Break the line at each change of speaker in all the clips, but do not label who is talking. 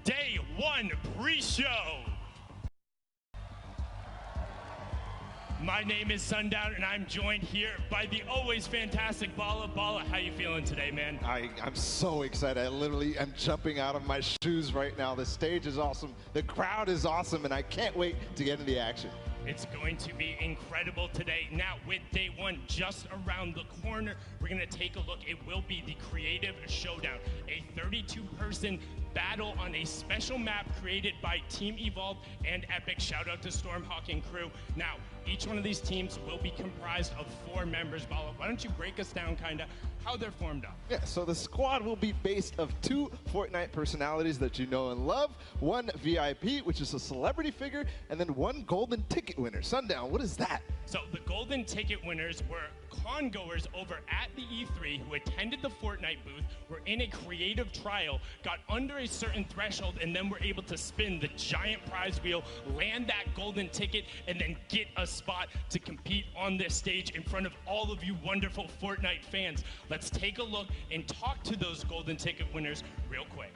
Day 1 pre-show. My name is Sundown, and I'm joined here by the always fantastic Bala. Bala, how you feeling today, man?
I'm so excited. I literally am jumping out of my shoes right now. The stage is awesome. The crowd is awesome, and I can't wait to get into the action.
It's going to be incredible today. Now, with Day 1 just around the corner, we're going to take a look. It will be the Creative Showdown, a 32-person battle on a special map created by Team Evolve and Epic. Shout out to Stormhawk and crew. Now, each one of these teams will be comprised of 4 members. Bala, why don't you break us down kind of how they're formed up?
Yeah, so the squad will be based of 2 Fortnite personalities that you know and love, 1 VIP, which is a celebrity figure, and then 1 golden ticket winner. Sundown, what is that?
So the golden ticket winners were con-goers over at the E3 who attended the Fortnite booth, were in a creative trial, got under a certain threshold, and then were able to spin the giant prize wheel, land that golden ticket, and then get a spot to compete on this stage in front of all of you wonderful Fortnite fans. Let's take a look and talk to those golden ticket winners real quick.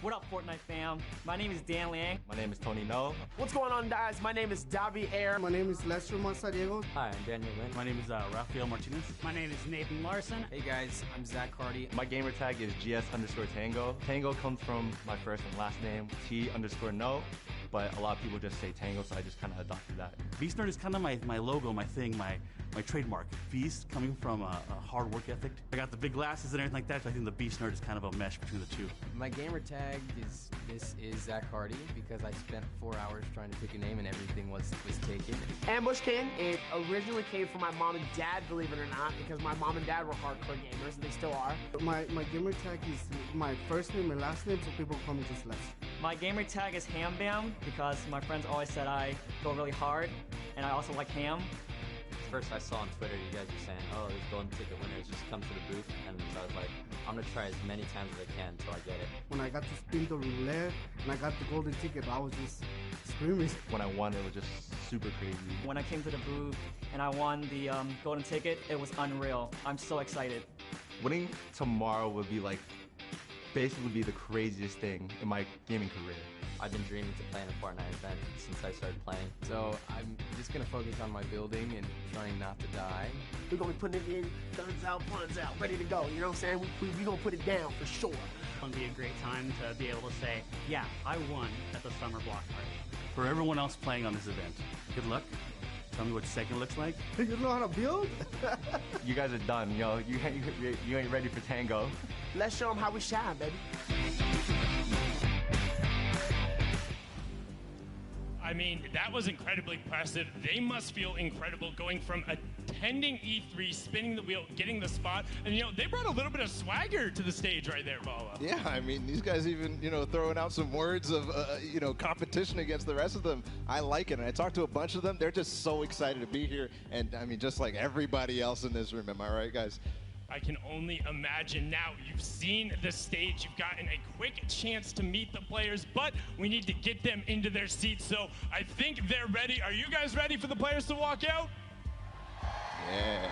What up, Fortnite fam? My name is Dan Liang.
My name is Tony No.
What's going on, guys? My name is Davi Air.
My name is Lester Masadiego.
Hi, I'm Daniel Lynn.
My name is Rafael Martinez.
My name is Nathan Larson.
Hey guys, I'm Zach Hardy.
My gamer tag is GS_Tango. Tango comes from my first and last name, T_No, but a lot of people just say Tango, so I just kind of adopted that.
Beast Nerd is kind of my logo, my thing, my trademark. Beast, coming from a hard work ethic. I got the big glasses and everything like that, so I think the Beast Nerd is kind of a mesh between the two.
My gamer tag is Zach Hardy because I spent 4 hours trying to pick a name and everything was taken.
Ambush King, it originally came from my mom and dad, believe it or not, because my mom and dad were hardcore gamers, and they still are.
My gamer tag is my first name and last name, so people call me just Lester.
My gamer tag is Ham Bam because my friends always said I go really hard, and I also like ham.
First I saw on Twitter you guys were saying, oh, there's golden ticket winners, just come to the booth, and so I was like, I'm gonna try as many times as I can until I get it.
When I got to spin the roulette and I got the golden ticket, I was just screaming.
When I won, it was just super crazy.
When I came to the booth and I won the golden ticket, it was unreal. I'm so excited.
Winning tomorrow would be like, basically be the craziest thing in my gaming career.
I've been dreaming to play in a Fortnite event since I started playing.
So I'm just gonna focus on my building and trying not to die.
We're gonna be putting it in, guns out, puns out, ready to go. You know what I'm saying? We gonna put it down for sure.
It's gonna be a great time to be able to say, yeah, I won at the summer block party.
For everyone else playing on this event, good luck. Tell me what second looks like.
You know how to build?
You guys are done, yo. You ain't ready for Tango.
Let's show them how we shine, baby.
I mean, that was incredibly impressive. They must feel incredible going from attending E3, spinning the wheel, getting the spot, and, they brought a little bit of swagger to the stage right there, Bala.
Yeah, I mean, these guys even, throwing out some words of, competition against the rest of them. I like it, and I talked to a bunch of them. They're just so excited to be here, and, I mean, just like everybody else in this room. Am I right, guys?
I can only imagine. Now, you've seen the stage, you've gotten a quick chance to meet the players, but we need to get them into their seats, so I think they're ready. Are you guys ready for the players to walk out?
Yeah.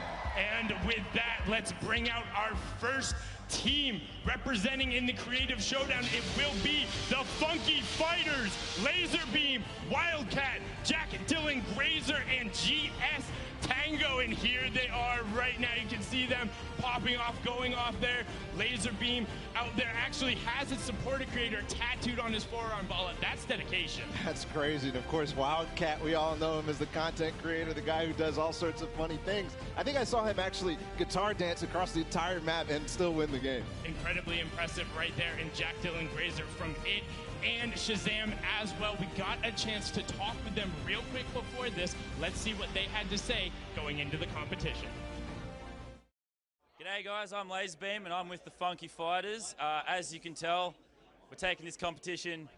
And with that, let's bring out our first team representing in the Creative Showdown. It will be the Funky Fighters, Laserbeam, Wildcat, Jack Dylan Grazer, and GS Tango, and here they are right now. You can see them popping off, going off there. Laserbeam out there actually has its supported creator tattooed on his forearm. Bala, that's dedication.
That's crazy. And of course, Wildcat, we all know him as the content creator, the guy who does all sorts of funny things. I think I saw him actually guitar dance across the entire map and still win the game.
Incredibly impressive right there. And Jack Dylan Grazer from it and Shazam as well. We got a chance to talk with them real quick before this. Let's see what they had to say going into the competition.
G'day guys, I'm Laserbeam and I'm with the Funky Fighters. As you can tell, we're taking this competition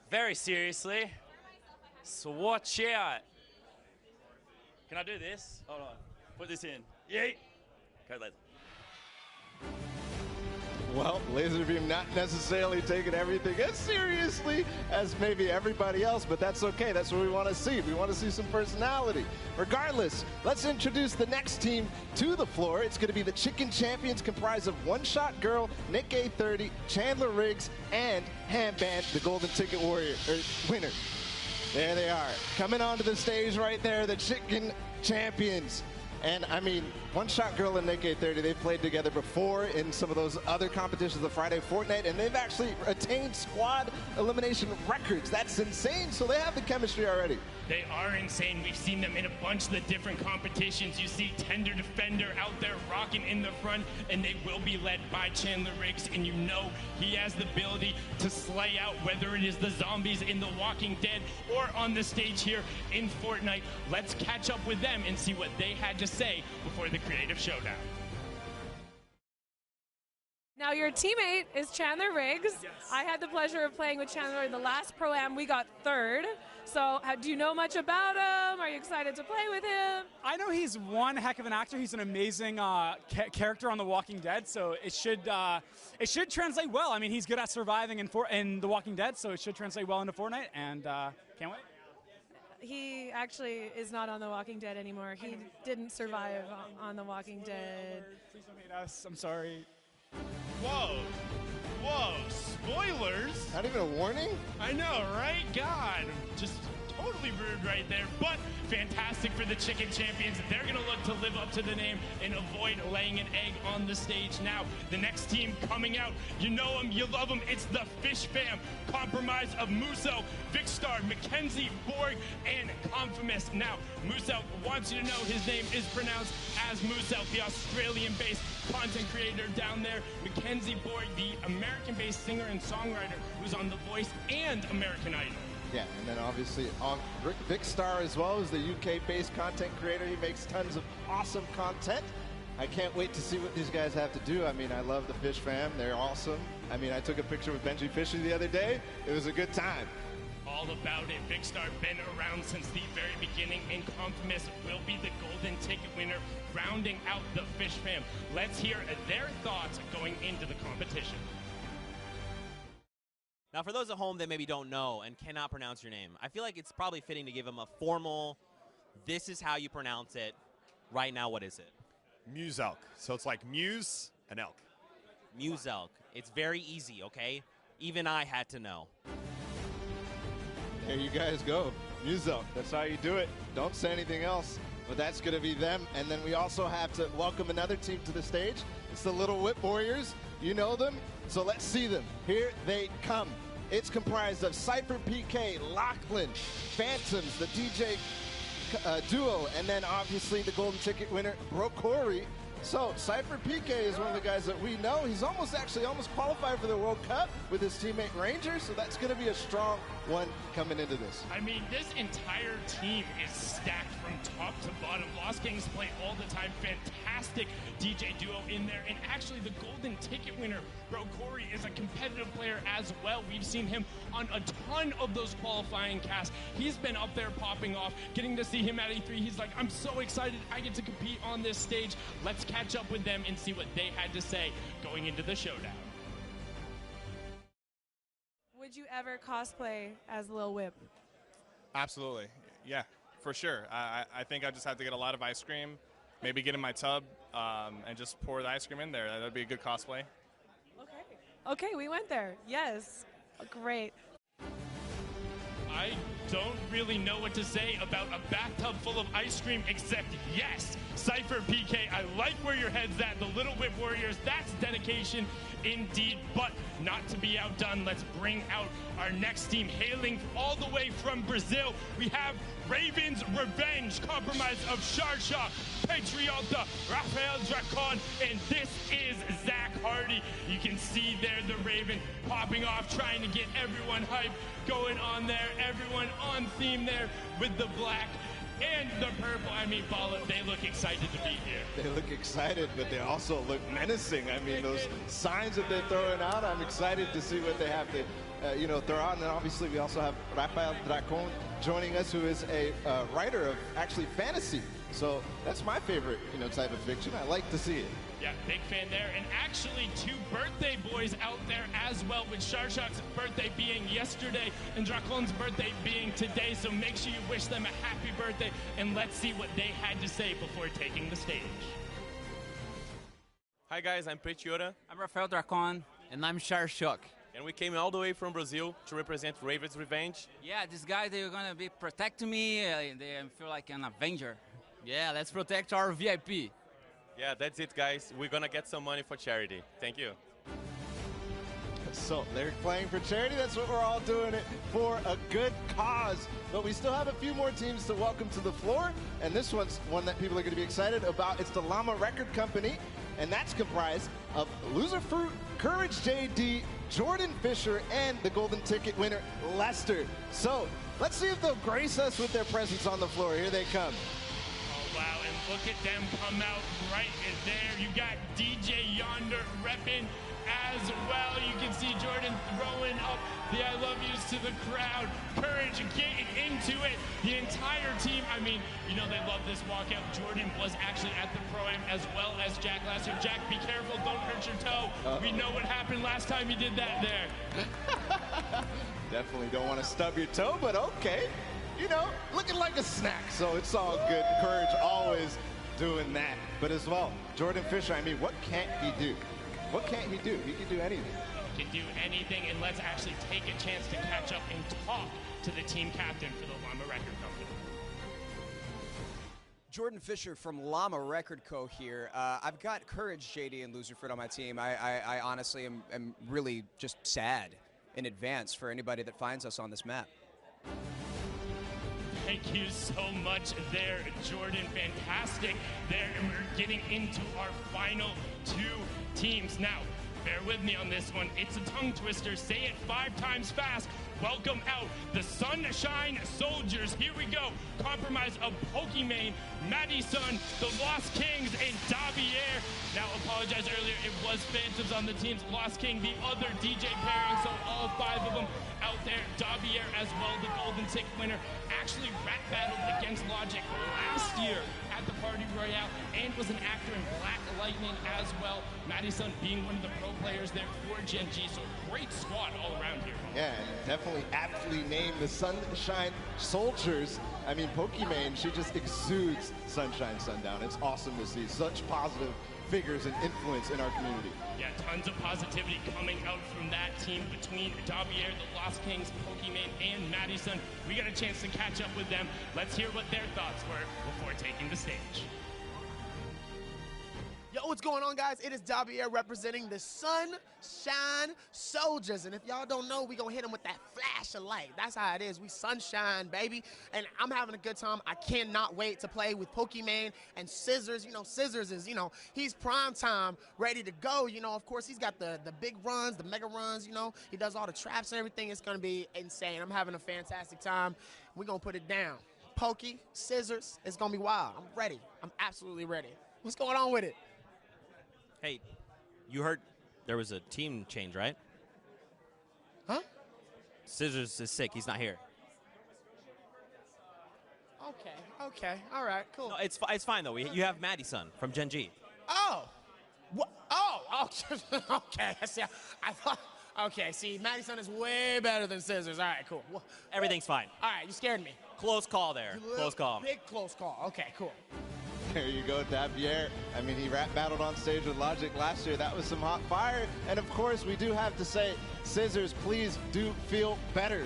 very seriously, so watch out. Can I do this? Hold on, put this in. Yeet. Go ahead,
Well, Laserbeam not necessarily taking everything as seriously as maybe everybody else, but that's okay. That's what we want to see. We want to see some personality. Regardless, let's introduce the next team to the floor. It's going to be the Chicken Champions, comprised of One Shot Girl, Nick A30, Chandler Riggs, and Hamband, the Golden Ticket winner. There they are, coming onto the stage right there, the Chicken Champions. And I mean, One Shot Girl and Nick A30, they've played together before in some of those other competitions, the Friday Fortnite, and they've actually attained squad elimination records. That's insane. So they have the chemistry already.
They are insane. We've seen them in a bunch of the different competitions. You see Tender Defender out there rocking in the front, and they will be led by Chandler Riggs, and you know he has the ability to slay out, whether it is the zombies in The Walking Dead or on the stage here in Fortnite. Let's catch up with them and see what they had to say before the Creative Showdown.
Now, your teammate is Chandler Riggs. Yes. I had the pleasure of playing with Chandler in the last Pro-Am. We got third. So do you know much about him? Are you excited to play with him?
I know he's one heck of an actor. He's an amazing character on The Walking Dead, so it should translate well. I mean, he's good at surviving in The Walking Dead, so it should translate well into Fortnite, and can't wait.
He actually is not on The Walking Dead anymore. He didn't survive on The Walking Dead.
Please don't hate us. I'm sorry.
Whoa. Whoa, spoilers?
Not even a warning?
I know, right? God, just totally rude right there, but fantastic for the Chicken Champions. They're going to look to live up to the name and avoid laying an egg on the stage. Now, the next team coming out, you know them, you love them. It's the Fish Fam, comprised of Muso, Vicstar, Mackenzie, Borg, and Confamous. Now, Muso wants you to know his name is pronounced as Muso, the Australian-based content creator down there. Mackenzie Borg, the American-based singer and songwriter who's on The Voice and American Idol.
Yeah, and then obviously Vicstar as well is the UK-based content creator. He makes tons of awesome content. I can't wait to see what these guys have to do. I mean, I love the Fish Fam. They're awesome. I mean, I took a picture with Benji Fisher the other day. It was a good time.
All about it. Vicstar been around since the very beginning, and Confamous will be the golden ticket winner, rounding out the Fish Fam. Let's hear their thoughts going into the competition.
Now, for those at home that maybe don't know and cannot pronounce your name, I feel like it's probably fitting to give them a formal, this is how you pronounce it. Right now, what is it?
Muselk. So it's like Muse and Elk.
Muselk. It's very easy, okay? Even I had to know.
There you guys go. Muselk. That's how you do it. Don't say anything else. But that's going to be them. And then we also have to welcome another team to the stage. It's the Little Whip Warriors. You know them, so let's see them. Here they come. It's comprised of Cypher PK, Lachlan, Phantoms, the DJ duo, and then obviously the golden ticket winner, Brokori. So Cypher PK is one of the guys that we know. He's almost qualified for the World Cup with his teammate Ranger, so that's going to be a strong one coming into this.
I mean, this entire team is stacked from top to bottom. Lost Kings play all the time. Fantastic DJ duo in there. And actually, the golden ticket winner, Brokori, is a competitive player as well. We've seen him on a ton of those qualifying casts. He's been up there popping off. Getting to see him at E3, he's like, I'm so excited I get to compete on this stage. Let's catch up with them and see what they had to say going into the showdown.
Would you ever cosplay as Lil Whip?
Absolutely. Yeah, for sure. I think I just have to get a lot of ice cream, maybe get in my tub and just pour the ice cream in there. That'd be a good cosplay.
Okay, we went there. Yes. Great.
I don't really know what to say about a bathtub full of ice cream except yes, Cypher PK, I like where your head's at. The Little Whip Warriors, that's dedication indeed, but not to be outdone. Let's bring out our next team, hailing all the way from Brazil. We have Raven's Revenge, comprised of Sharsha, Patriota, Rafael Dracon, and this is Zach Hardy. You can see there the Raven popping off, trying to get everyone hyped, going on there, everyone on theme there with the black and the purple. I mean, Bala, they look excited to be here.
They look excited, but they also look menacing. I mean, those signs that they're throwing out, I'm excited to see what they have to throw on. And then obviously we also have Rafael Dracon joining us, who is a writer of actually fantasy. So that's my favorite, type of fiction. I like to see it.
Yeah, big fan there. And actually 2 birthday boys out there as well, with Sharshak's birthday being yesterday and Dracon's birthday being today. So make sure you wish them a happy birthday, and let's see what they had to say before taking the stage.
Hi guys, I'm Petiora.
I'm Rafael Dracon.
And I'm Sharshak.
And we came all the way from Brazil to represent Raven's Revenge.
Yeah, these guys, they're going to be protecting me. They feel like an Avenger.
Yeah, let's protect our VIP.
Yeah, that's it, guys. We're going to get some money for charity. Thank you.
So they're playing for charity. That's what we're all doing it for, a good cause. But we still have a few more teams to welcome to the floor. And this one's one that people are going to be excited about. It's the Llama Record Company. And that's comprised of Loser Fruit, Courage JD, Jordan Fisher, and the golden ticket winner, Lester. So let's see if they'll grace us with their presence on the floor. Here they come.
Oh, wow, and look at them come out right there. You got DJ Yonder repping as well. You can see Jordan throwing up the I love yous to the crowd. Courage getting into it. The entire team, they love this walkout. Jordan was actually at the Pro-Am as well as Jack last year. Jack, be careful, don't hurt your toe. We know what happened last time you did that there.
Definitely don't want to stub your toe, but okay. Looking like a snack, so it's all good. Courage always doing that. But as well, Jordan Fisher, what can't he do? What can't he do? He can do anything.
He can do anything, and let's actually take a chance to catch up and talk to the team captain for the Llama Record Company.
Jordan Fisher from Llama Record Co. here. I've got Courage, JD, and Loser Fruit on my team. I honestly am really just sad in advance for anybody that finds us on this map.
Thank you so much there, Jordan. Fantastic there. And we're getting into our final 2 teams. Now, bear with me on this one. It's a tongue twister. Say it 5 times fast. Welcome out the Sunshine Soldiers. Here we go. Compromise of Pokimane, Madison, the Lost Kings, and Davier. Now, apologize earlier. It was Phantoms on the teams. Lost King, the other DJ pairing. So all 5 of them out there. Davier as well, the golden ticket winner. Actually rap battled against Logic last year at the Party Royale and was an actor in Black Lightning as well. Madison being one of the pro players there for Gen G. So great squad all around here.
Yeah, and definitely aptly named the Sunshine Soldiers. Pokimane, she just exudes Sunshine Sundown. It's awesome to see such positive figures and influence in our community.
Yeah, tons of positivity coming out from that team between Davier, the Lost Kings, Pokimane, and Madison. We got a chance to catch up with them. Let's hear what their thoughts were before taking the stage.
Yo, what's going on, guys? It is Davier representing the Sunshine Soldiers. And if y'all don't know, we gonna hit them with that flash of light. That's how it is. We sunshine, baby. And I'm having a good time. I cannot wait to play with Pokimane and Scissors. Scissors is, he's prime time, ready to go. Of course, he's got the big runs, the mega runs, He does all the traps and everything. It's gonna be insane. I'm having a fantastic time. We're gonna put it down. Pokey, Scissors, it's gonna be wild. I'm ready. I'm absolutely ready. What's going on with it?
Hey, you heard there was a team change, right?
Huh?
Scissors is sick. He's not here.
Okay. All right, cool.
No, it's fine, though. You have Madison from Gen G.
Oh. What? Oh, okay. See, Madison is way better than Scissors. All right, cool.
Everything's fine.
All right, you scared me.
Close call there. Close call.
Big close call. Okay, cool.
There you go, Davier. he rap battled on stage with Logic last year. That was some hot fire. And of course, we do have to say, Scissors, please do feel better.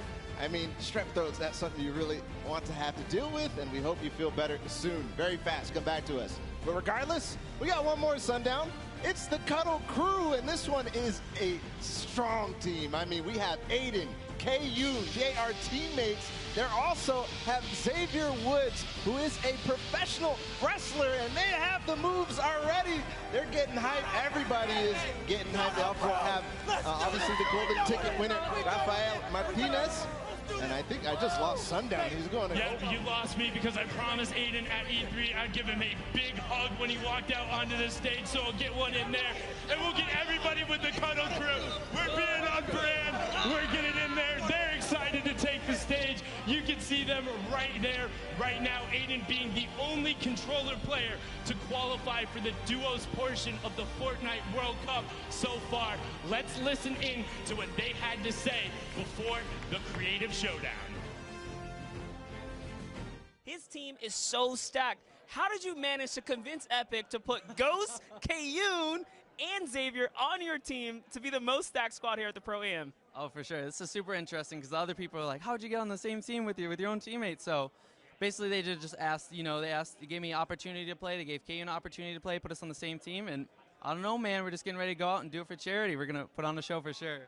Strep throats, that's something you really want to have to deal with, and we hope you feel better soon. Very fast, come back to us. But regardless, we got one more Sundown. It's the Cuddle Crew, and this one is a strong team. We have Aiden, KU, they are teammates. They also have Xavier Woods, who is a professional wrestler, and they have the moves already. They're getting hyped. Everybody is getting hyped. They also have, obviously, the golden ticket winner, Rafael Martinez. And I think I just lost Sundown. He's going to
Yeah, you lost me because I promised Aiden at E3 I'd give him a big hug when he walked out onto the stage, so I'll get one in there. And we'll get everybody with the Cuddle Crew. We're being on brand. We're getting in there. They're excited to take the stage. You can see them right there, right now. Aiden being the only controller player to qualify for the duos portion of the Fortnite World Cup so far. Let's listen in to what they had to say before the Creative Showdown.
His team is so stacked. How did you manage to convince Epic to put Ghost, Kayun, and Xavier on your team to be the most stacked squad here at the Pro Am?
Oh, for sure. This is super interesting because the other people are like, how'd you get on the same team with your own teammates? So basically they just asked, they gave me an opportunity to play. They gave Kayun an opportunity to play, put us on the same team. And I don't know, man. We're just getting ready to go out and do it for charity. We're going to put on the show for sure.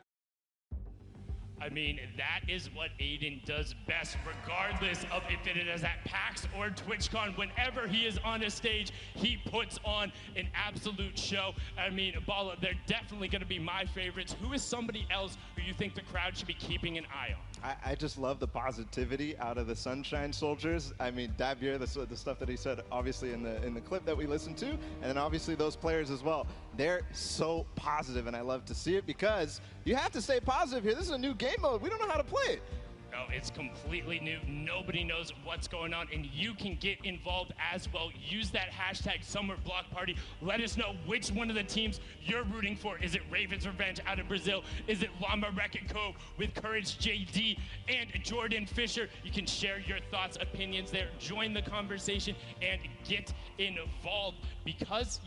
I mean, that is what Aiden does best, regardless of if it is at PAX or TwitchCon. Whenever he is on a stage, he puts on an absolute show. I mean, Bala, they're definitely going to be my favorites. Who is somebody else who you think the crowd should be keeping an eye on?
I just love the positivity out of the Sunshine Soldiers. I mean, Davier, the stuff that he said, obviously in the clip that we listened to, and then obviously those players as well. They're so positive, and I love to see it because you have to stay positive here. This is a new game mode. We don't know how to play it.
No, it's completely new. Nobody knows what's going on, and you can get involved as well. Use that hashtag Summer Block Party. Let us know which one of the teams you're rooting for. Is it Ravens Revenge out of Brazil? Is it Llama Wreck-It Cove with Courage JD and Jordan Fisher? You can share your thoughts, opinions there. Join the conversation and get involved because,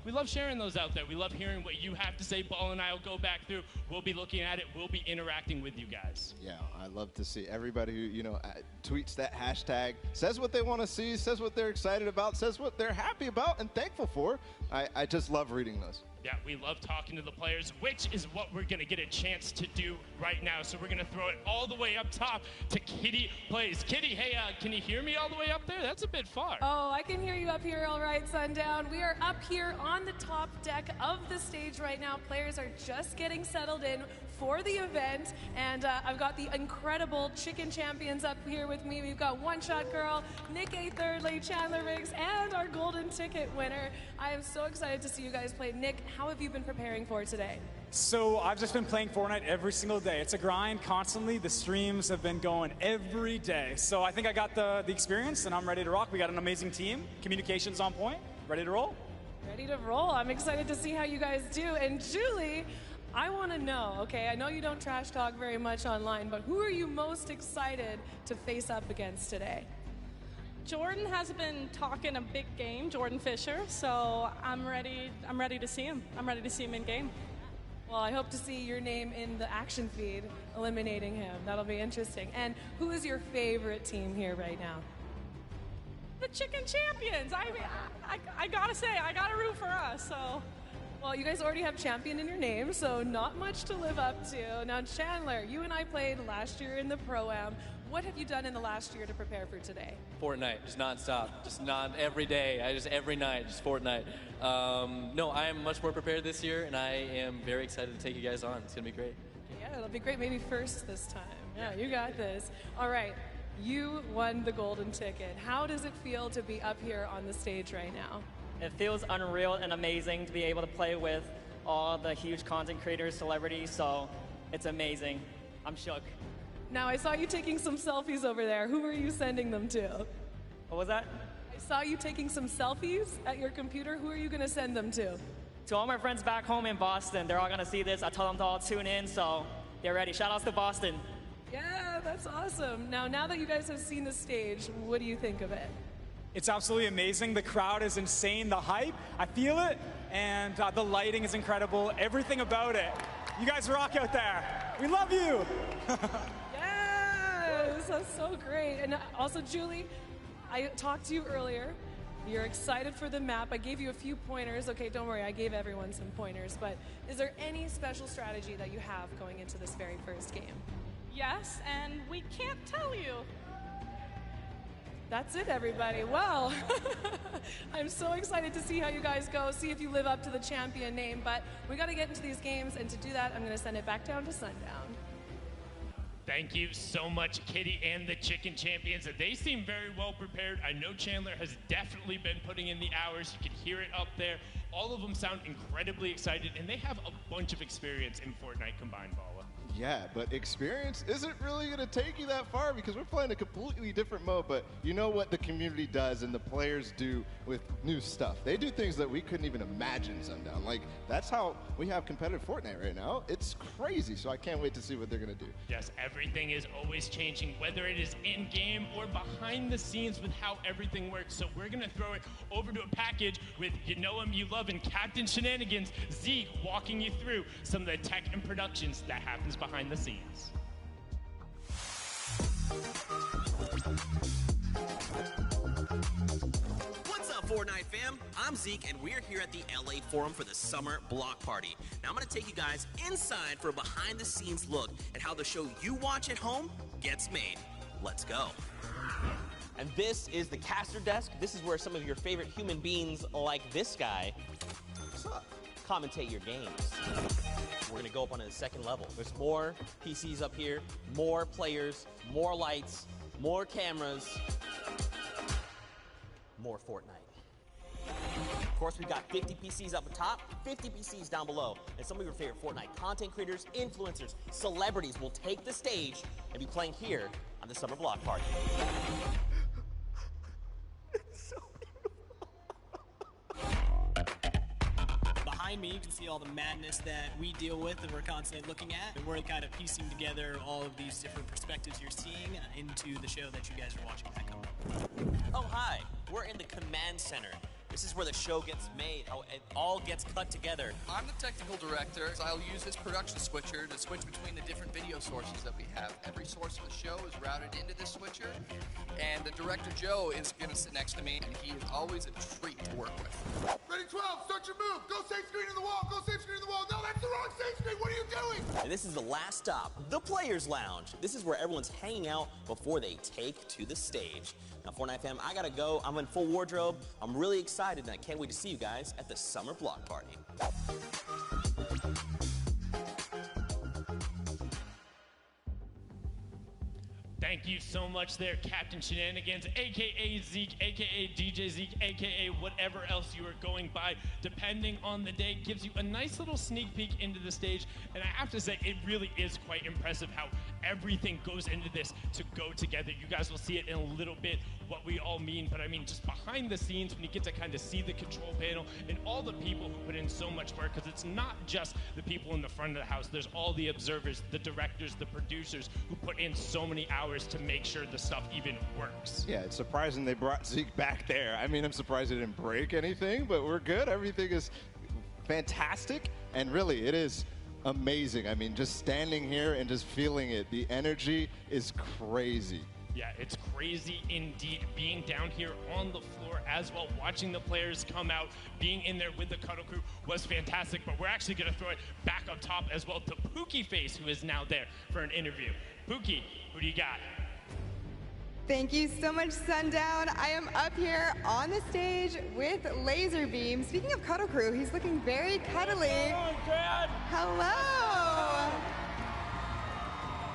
we love sharing those out there. We love hearing what you have to say. Ball and I will go back through. We'll be looking at it. We'll be interacting with you guys.
Yeah, I love to see everybody who, tweets that hashtag, says what they want to see, says what they're excited about, says what they're happy about and thankful for. I just love reading those.
Yeah, we love talking to the players, which is what we're going to get a chance to do right now. So we're going to throw it all the way up top to Kitty Plays. Kitty, hey, can you hear me all the way up there? That's a bit far.
Oh, I can hear you up here all right, Sundown. We are up here on the top deck of the stage right now. Players are just getting settled in for the event, and I've got the incredible Chicken Champions up here with me. We've got One Shot Girl, Nick A. Thirdly, Chandler Riggs, and our golden ticket winner. I am so excited to see you guys play. Nick, how have you been preparing for today?
So I've just been playing Fortnite every single day. It's a grind constantly. The streams have been going every day. So I think I got the experience, and I'm ready to rock. We got an amazing team. Communications on point. Ready to roll?
Ready to roll. I'm excited to see how you guys do. And Julie, I want to know, okay, I know you don't trash talk very much online, but who are you most excited to face up against today?
Jordan has been talking a big game, Jordan Fisher, so I'm ready to see him. I'm ready to see him in game.
Well, I hope to see your name in the action feed, eliminating him. That'll be interesting. And who is your favorite team here right now?
The Chicken Champions. I mean, I gotta say, I gotta root for us, so.
Well, you guys already have champion in your name, so not much to live up to. Now, Chandler, you and I played last year in the Pro-Am. What have you done in the last year to prepare for today?
Fortnite, just nonstop, just not every day, every night, just Fortnite. No, I am much more prepared this year, and I am very excited to take you guys on. It's gonna be great.
Yeah, it'll be great. Maybe first this time. Yeah, you got this. All right, you won the golden ticket. How does it feel to be up here on the stage right now?
It feels unreal and amazing to be able to play with all the huge content creators, celebrities, so it's amazing. I'm shook.
Now, I saw you taking some selfies over there. Who are you sending them to?
What was that?
I saw you taking some selfies at your computer. Who are you going to send them to?
To all my friends back home in Boston. They're all going to see this. I told them to all tune in, so they're ready. Shout outs to Boston.
Yeah, that's awesome. Now that you guys have seen the stage, what do you think of it?
It's absolutely amazing. The crowd is insane. The hype, I feel it. And the lighting is incredible. Everything about it. You guys rock out there. We love you.
Yes, that's so great. And also, Julie, I talked to you earlier. You're excited for the map. I gave you a few pointers. Okay, don't worry, I gave everyone some pointers. But is there any special strategy that you have going into this very first game?
Yes, and we can't tell you.
That's it, everybody. Well, I'm so excited to see how you guys go, see if you live up to the champion name. But we got to get into these games, and to do that, I'm going to send it back down to Sundown.
Thank you so much, Kitty and the Chicken Champions. They seem very well prepared. I know Chandler has definitely been putting in the hours. You can hear it up there. All of them sound incredibly excited, and they have a bunch of experience in Fortnite combined, Bala.
Yeah, but experience isn't really going to take you that far because we're playing a completely different mode. But you know what the community does and the players do with new stuff. They do things that we couldn't even imagine, Sundown. Like, that's how we have competitive Fortnite right now. It's crazy, so I can't wait to see what they're going to do.
Yes, everything is always changing, whether it is in-game or behind the scenes with how everything works. So we're going to throw it over to a package with You Know Him, You Love Him, Captain Shenanigans, Zeke walking you through some of the tech and productions that happens behind the scenes.
What's up, Fortnite fam? I'm Zeke, and we're here at the LA Forum for the Summer Block Party. Now, I'm going to take you guys inside for a behind-the-scenes look at how the show you watch at home gets made. Let's go. And this is the caster desk. This is where some of your favorite human beings, like this guy, what's up, commentate your games. We're gonna go up onto the second level. There's more PCs up here, more players, more lights, more cameras, more Fortnite. Of course, we've got 50 PCs up top, 50 PCs down below, and some of your favorite Fortnite content creators, influencers, celebrities will take the stage and be playing here on the Summer Block Party.
Behind me, you can see all the madness that we deal with and we're constantly looking at. And we're kind of piecing together all of these different perspectives you're seeing into the show that you guys are watching back home.
Oh, hi. We're in the command center. This is where the show gets made, how it all gets cut together.
I'm the technical director, so I'll use this production switcher to switch between the different video sources that we have. Every source of the show is routed into this switcher, and the director Joe is going to sit next to me, and he is always a treat to work with.
Ready, 12, start your move. Go save screen in the wall, go save screen in the wall. No, that's the wrong save screen. What are you doing?
And this is the last stop, the Players Lounge. This is where everyone's hanging out before they take to the stage. Now, Fortnite fam, I gotta go. I'm in full wardrobe. I'm really excited, and I can't wait to see you guys at the Summer Block Party.
Thank you so much there, Captain Shenanigans, a.k.a. Zeke, a.k.a. DJ Zeke, a.k.a. whatever else you are going by, depending on the day, gives you a nice little sneak peek into the stage. And I have to say, it really is quite impressive how everything goes into this to go together. You guys will see it in a little bit, what we all mean, but I mean, just behind the scenes, when you get to kind of see the control panel and all the people who put in so much work, because it's not just the people in the front of the house, there's all the observers, the directors, the producers who put in so many hours to make sure the stuff even works.
Yeah, it's surprising they brought Zeke back there. I mean, I'm surprised it didn't break anything, but we're good. Everything is fantastic, and really, it is amazing. I mean, just standing here and just feeling it, the energy is crazy.
Yeah, it's crazy indeed. Being down here on the floor as well, watching the players come out, being in there with the Cuddle Crew was fantastic, but we're actually going to throw it back up top as well to Pookie Face, who is now there for an interview. Pookie, who do you got?
Thank you so much, Sundown. I am up here on the stage with Laser Beam. Speaking of Cuddle Crew, he's looking very cuddly. Hello.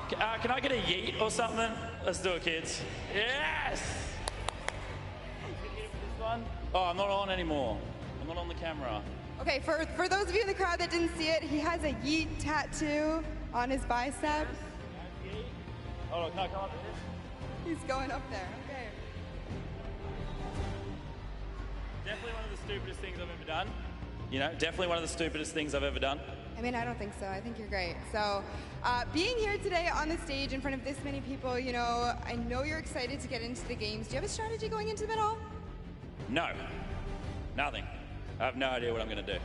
Can I get a yeet or something? Let's do it, kids. Yes! Oh, I'm not on anymore. I'm not on the camera.
Okay, for those of you in the crowd that didn't see it, he has a yeet tattoo on his bicep.
Hold on, can I come up with this?
He's going up there, okay.
Definitely one of the stupidest things I've ever done. You know, definitely one of the stupidest things I've ever done.
I mean, I don't think so. I think you're great. So, being here today on the stage in front of this many people, you know, I know you're excited to get into the games. Do you have a strategy going into them at all?
No. Nothing. I have no idea what I'm going to do.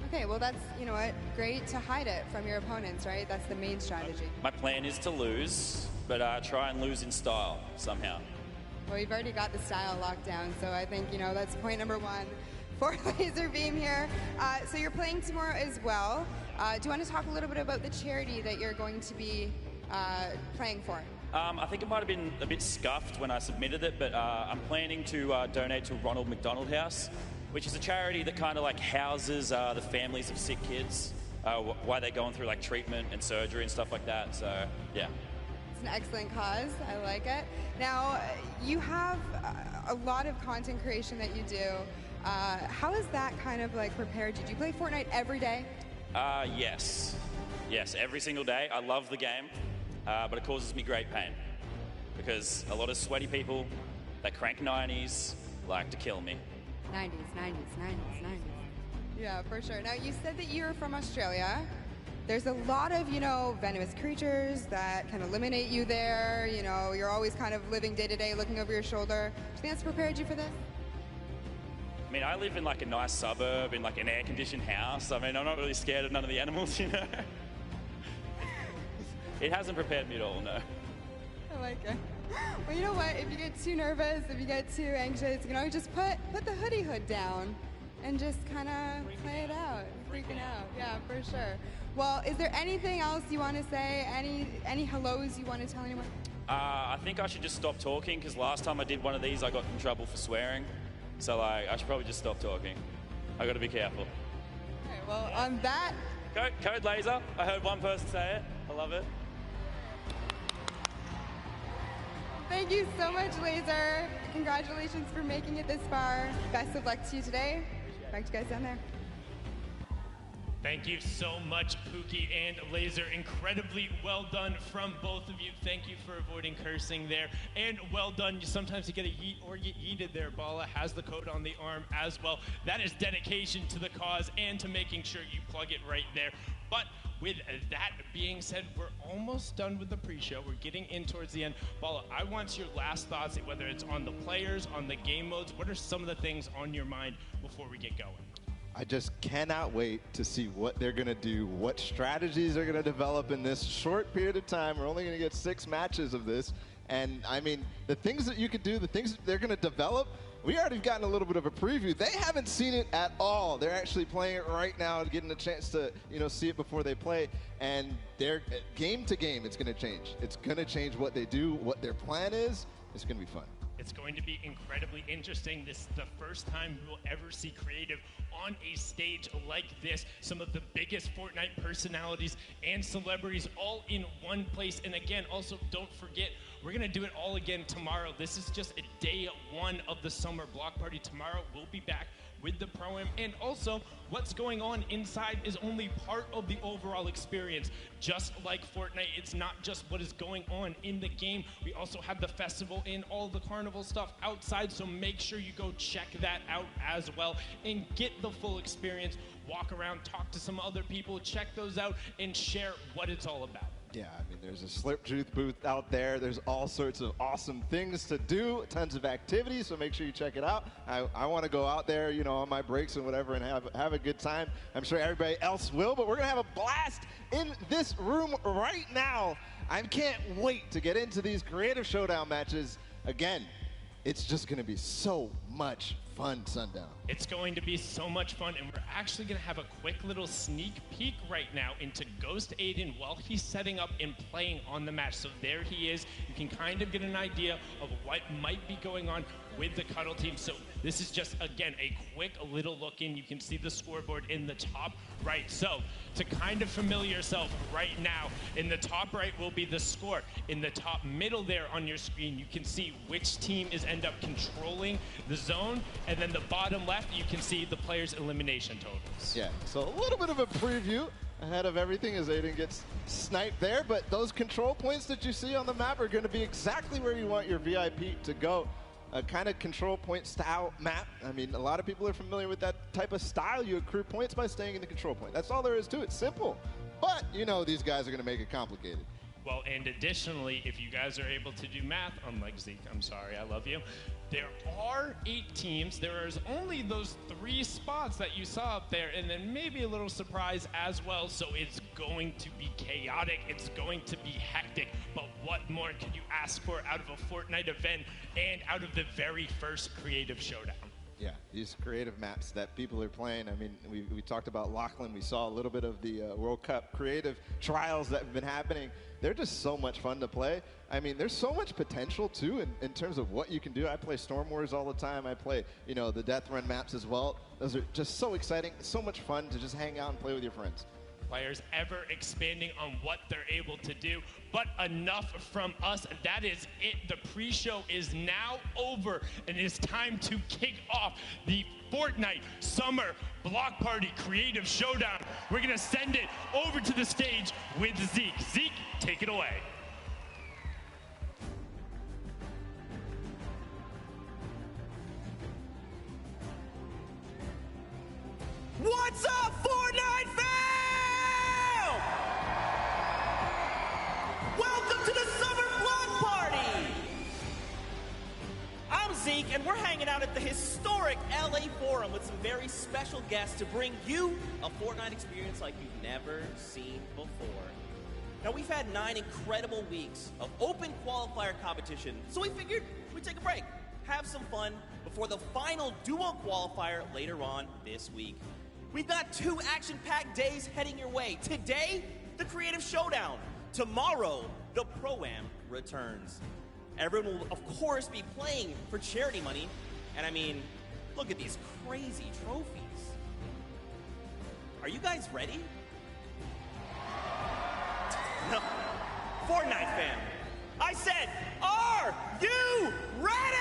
Okay, well, that's, you know what, great to hide it from your opponents, right? That's the main strategy.
My plan is to lose, but try and lose in style somehow.
Well, you've already got the style locked down, so I think, you know, that's point number one for Laser Beam here. So you're playing tomorrow as well. Do you want to talk a little bit about the charity that you're going to be playing for?
I think it might have been a bit scuffed when I submitted it, but I'm planning to donate to Ronald McDonald House, which is a charity that kind of like houses the families of sick kids while they're going through like treatment and surgery and stuff like that. So, yeah.
an excellent cause. I like it. Now, you have a lot of content creation that you do. How has that kind of like prepared you? Do you play Fortnite every day?
Yes. Yes, every single day. I love the game, but it causes me great pain because a lot of sweaty people that crank 90s like to kill me.
90s. Yeah, for sure. Now, you said that you're from Australia. There's a lot of, venomous creatures that can eliminate you there. You're always kind of living day to day, looking over your shoulder. Do you think that's prepared you for this?
I mean, I live in like a nice suburb in like an air-conditioned house. I mean, I'm not really scared of none of the animals, It hasn't prepared me at all, no.
I like it. Well, you know what? If you get too nervous, if you get too anxious, you can always just put the hoodie hood down and just kind of play it out. Freaking out. Yeah, for sure. Well, is there anything else you want to say? Any hellos you want to tell anyone?
I think I should just stop talking because last time I did one of these, I got in trouble for swearing. So, I should probably just stop talking. I got to be careful.
Okay, well, on that...
Code Laser. I heard one person say it. I love it.
Thank you so much, Laser. Congratulations for making it this far. Best of luck to you today. Back to you guys down there.
Thank you so much, Pookie and Laser. Incredibly well done from both of you. Thank you for avoiding cursing there. And well done. Sometimes you get a yeet or get yeeted there. Bala has the code on the arm as well. That is dedication to the cause and to making sure you plug it right there. But with that being said, we're almost done with the pre-show. We're getting in towards the end. Bala, I want your last thoughts, whether it's on the players, on the game modes. What are some of the things on your mind before we get going?
I just cannot wait to see what they're going to do, what strategies they're going to develop in this short period of time. We're only going to get 6 matches of this. And, I mean, the things that you could do, the things that they're going to develop, we already gotten a little bit of a preview. They haven't seen it at all. They're actually playing it right now, getting a chance to, see it before they play. And they're game to game, it's going to change. It's going to change what they do, what their plan is. It's going to be fun.
It's going to be incredibly interesting. This is the first time we'll ever see creative on a stage like this. Some of the biggest Fortnite personalities and celebrities all in one place. And again, also don't forget, we're going to do it all again tomorrow. This is just a day 1 of the summer block party. Tomorrow we'll be back with the Pro-Am. And also, what's going on inside is only part of the overall experience. Just like Fortnite, it's not just what is going on in the game. We also have the festival and all the carnival stuff outside, so make sure you go check that out as well and get the full experience. Walk around, talk to some other people, check those out, and share what it's all about.
Yeah, I mean, there's a Slip Truth booth out there. There's all sorts of awesome things to do, tons of activities, so make sure you check it out. I want to go out there, on my breaks and whatever and have a good time. I'm sure everybody else will, but we're going to have a blast in this room right now. I can't wait to get into these creative showdown matches. Again, it's just going to be so much fun, Sundown.
It's going to be so much fun, and we're actually going to have a quick little sneak peek right now into Ghost Aiden while he's setting up and playing on the match. So there he is. You can kind of get an idea of what might be going on with the Cuddle team. So this is just, again, a quick little look in. You can see the scoreboard in the top right. So to kind of familiar yourself right now, in the top right will be the score. In the top middle there on your screen, you can see which team is end up controlling the zone. And then the bottom left, you can see the players' elimination totals.
Yeah, so a little bit of a preview ahead of everything as Aiden gets sniped there. But those control points that you see on the map are going to be exactly where you want your VIP to go. A kind of control point style map. I mean, a lot of people are familiar with that type of style. You accrue points by staying in the control point. That's all there is to it. Simple. But, these guys are going to make it complicated.
Well, and additionally, if you guys are able to do math, unlike Zeke, I'm sorry, I love you. There are 8 teams. There is only those 3 spots that you saw up there, and then maybe a little surprise as well. So it's going to be chaotic. It's going to be hectic. But what more could you ask for out of a Fortnite event and out of the very first creative showdown?
Yeah, these creative maps that people are playing. I mean, we talked about Lachlan. We saw a little bit of the World Cup creative trials that have been happening. They're just so much fun to play. I mean, there's so much potential, too, in terms of what you can do. I play Storm Wars all the time. I play, the Death Run maps as well. Those are just so exciting. It's so much fun to just hang out and play with your friends.
players, ever expanding on what they're able to do. But enough from us. That is it. The pre-show is now over, and it is time to kick off the Fortnite Summer Block Party Creative Showdown. We're gonna send it over to the stage with Zeke. Zeke, take it away.
What's up, Fortnite fam? Welcome to the Summer Block Party! I'm Zeke, and we're hanging out at the historic LA Forum with some very special guests to bring you a Fortnite experience like you've never seen before. Now, we've had 9 incredible weeks of open qualifier competition, so we figured we'd take a break, have some fun before the final duo qualifier later on this week. We've got 2 action-packed days heading your way. Today, the Creative Showdown. Tomorrow, the Pro-Am returns. Everyone will, of course, be playing for charity money. And I mean, look at these crazy trophies. Are you guys ready? No. Fortnite fam, I said, are you ready?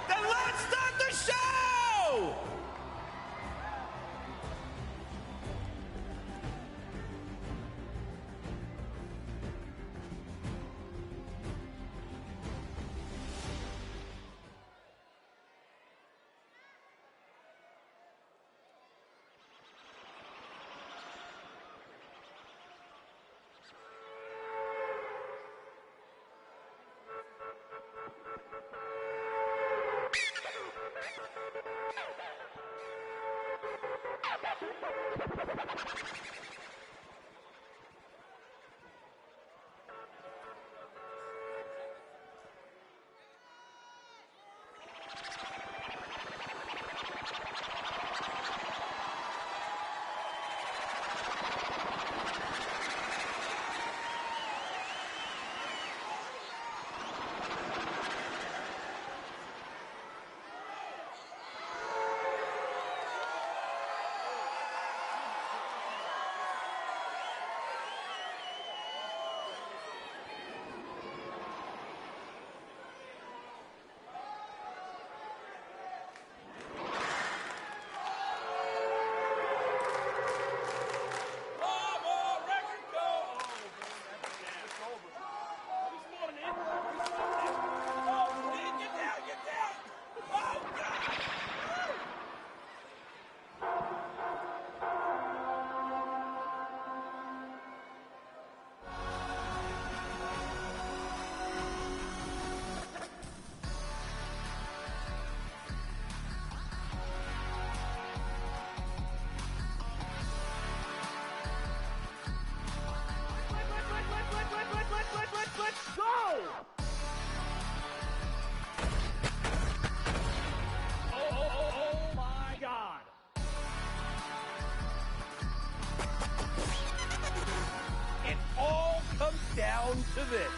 Then let's start the show! Let's go! Oh my God! It all comes down to this.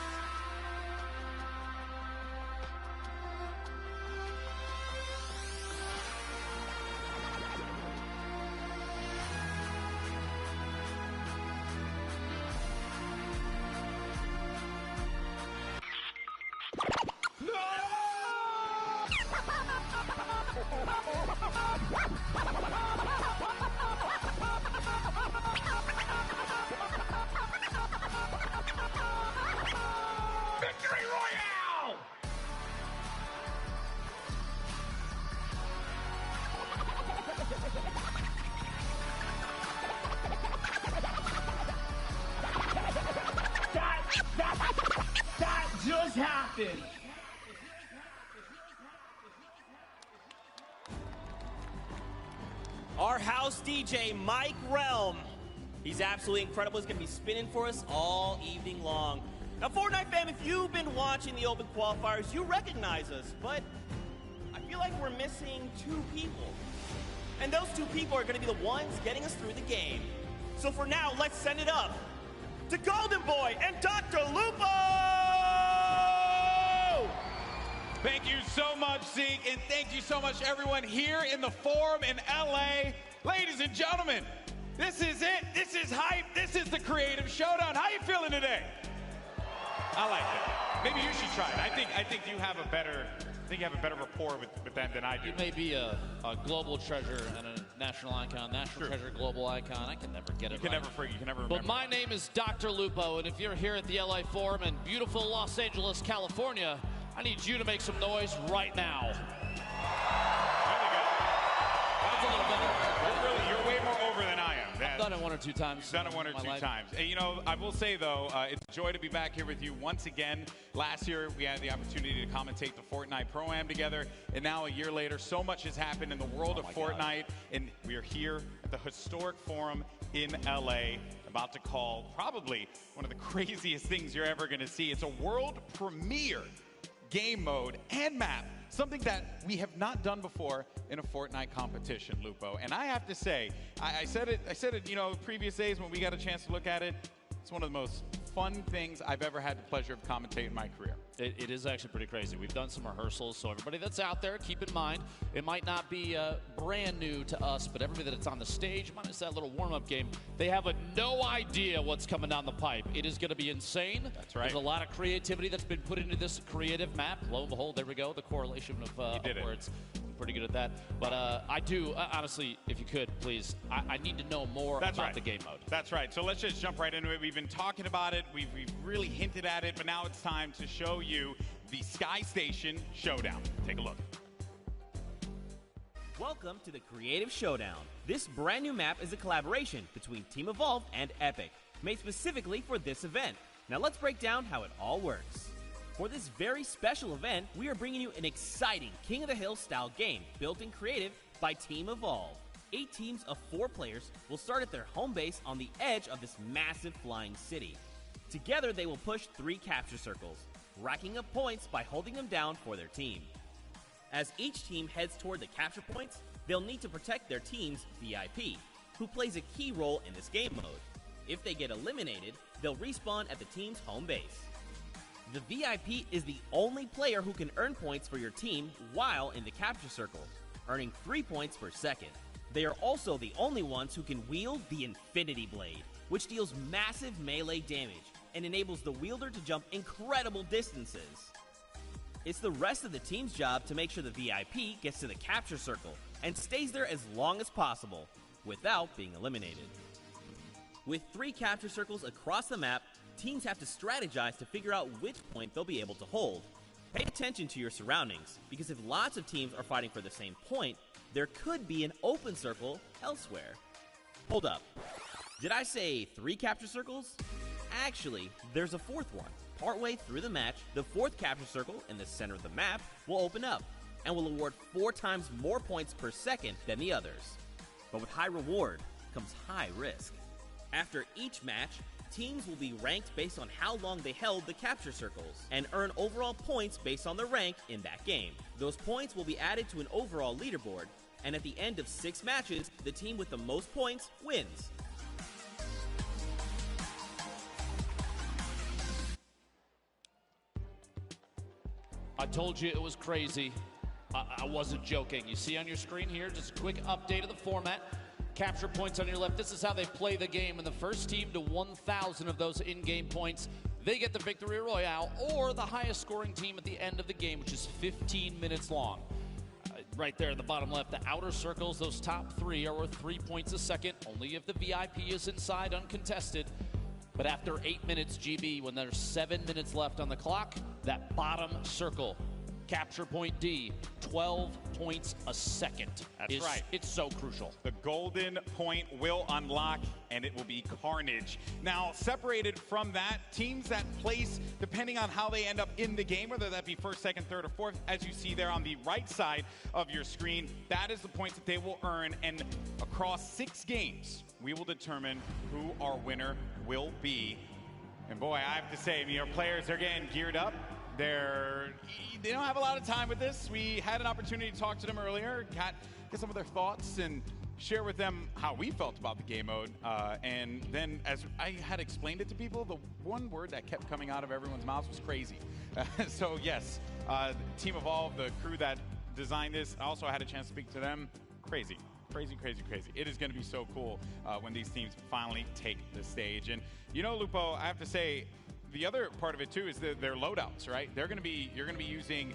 Victory Royale! That just happened. Our house DJ, Mike Realm. He's absolutely incredible. He's going to be spinning for us all evening long. Now, Fortnite fam, if you've been watching the open qualifiers, you recognize us, but I feel like we're missing 2 people. And those 2 people are going to be the ones getting us through the game. So for now, let's send it up to Golden Boy and Dr. Lupo!
Thank you so much, Zeke, and thank you so much, everyone here in the Forum in LA. Ladies and gentlemen, this is it. This is hype. This is the Creative Showdown. How you feeling today? I like it. Maybe you should try it. I think you have a better rapport with them than I do.
You may be a global treasure and a national icon, national treasure, global icon. I can never get it right.
You can never remember.
But my name is Dr. Lupo, and if you're here at the LA Forum in beautiful Los Angeles, California, I need you to make some noise right now. That's a little better.
You're way more over than I am.
I've done it one or two times.
Done it one or two times. And, you know, I will say, though, it's a joy to be back here with you once again. Last year, we had the opportunity to commentate the Fortnite Pro-Am together. And now, a year later, so much has happened in the world of Fortnite. And we are here at the historic Forum in LA, about to call probably one of the craziest things you're ever going to see. It's a world premiere game mode and map, something that we have not done before in a Fortnite competition, Lupo. And I have to say, I said it, you know, previous days when we got a chance to look at it. It's one of the most fun things I've ever had the pleasure of commentating in my career.
It is actually pretty crazy. We've done some rehearsals, so everybody that's out there, keep in mind, it might not be brand new to us, but everybody that's on the stage, minus that little warm-up game, they have no idea what's coming down the pipe. It is going to be insane. That's right. There's a lot of creativity that's been put into this creative map. Lo and behold, there we go, the correlation of words. Pretty good at that. But I do, honestly, if you could, please, I need to know more about the game mode.
That's right. So let's just jump right into it. We've been talking about it. We've really hinted at it, but now it's time to show you the Sky Station Showdown. Take a look.
Welcome to the Creative Showdown. This brand new map is a collaboration between Team Evolved and Epic, made specifically for this event. Now let's break down how it all works. For this very special event, we are bringing you an exciting King of the Hill style game built in creative by Team Evolve. 8 teams of 4 players will start at their home base on the edge of this massive flying city. Together, they will push 3 capture circles, racking up points by holding them down for their team. As each team heads toward the capture points, they'll need to protect their team's VIP, who plays a key role in this game mode. If they get eliminated, they'll respawn at the team's home base. The VIP is the only player who can earn points for your team while in the capture circle, earning 3 points per second. They are also the only ones who can wield the Infinity Blade, which deals massive melee damage and enables the wielder to jump incredible distances. It's the rest of the team's job to make sure the VIP gets to the capture circle and stays there as long as possible without being eliminated. With 3 capture circles across the map, teams have to strategize to figure out which point they'll be able to hold. Pay attention to your surroundings, because if lots of teams are fighting for the same point, there could be an open circle elsewhere. Hold up. Did I say 3 capture circles? Actually, there's a 4th one. Partway through the match, the 4th capture circle in the center of the map will open up and will award 4 times more points per second than the others. But with high reward comes high risk. After each match, teams will be ranked based on how long they held the capture circles and earn overall points based on their rank in that game. Those points will be added to an overall leaderboard, and at the end of 6 matches, the team with the most points wins.
I told you it was crazy. I wasn't joking. You see on your screen here, just a quick update of the format. Capture points on your left. This is how they play the game. And the first team to 1,000 of those in-game points, they get the victory royale, or the highest scoring team at the end of the game, which is 15 minutes long. Right there in the bottom left, the outer circles, those top 3 are worth 3 points a second, only if the VIP is inside uncontested. But after 8 minutes, GB, when there's 7 minutes left on the clock, that bottom circle, capture point D, 12 points a second.
That's right.
It's so crucial.
The golden point will unlock, and it will be carnage. Now, separated from that, teams that place, depending on how they end up in the game, whether that be first, second, third, or fourth, as you see there on the right side of your screen, that is the points that they will earn. And across 6 games, we will determine who our winner will be. And boy, I have to say, you know, players, they're getting geared up. They don't have a lot of time with this. We had an opportunity to talk to them earlier, get some of their thoughts and share with them how we felt about the game mode. And then as I had explained it to people, the one word that kept coming out of everyone's mouths was crazy. So yes, Team Evolve, the crew that designed this. I also had a chance to speak to them. Crazy. Crazy, crazy, crazy. It is going to be so cool when these teams finally take the stage. And, you know, Lupo, I have to say, the other part of it, too, is their loadouts, right? You're going to be using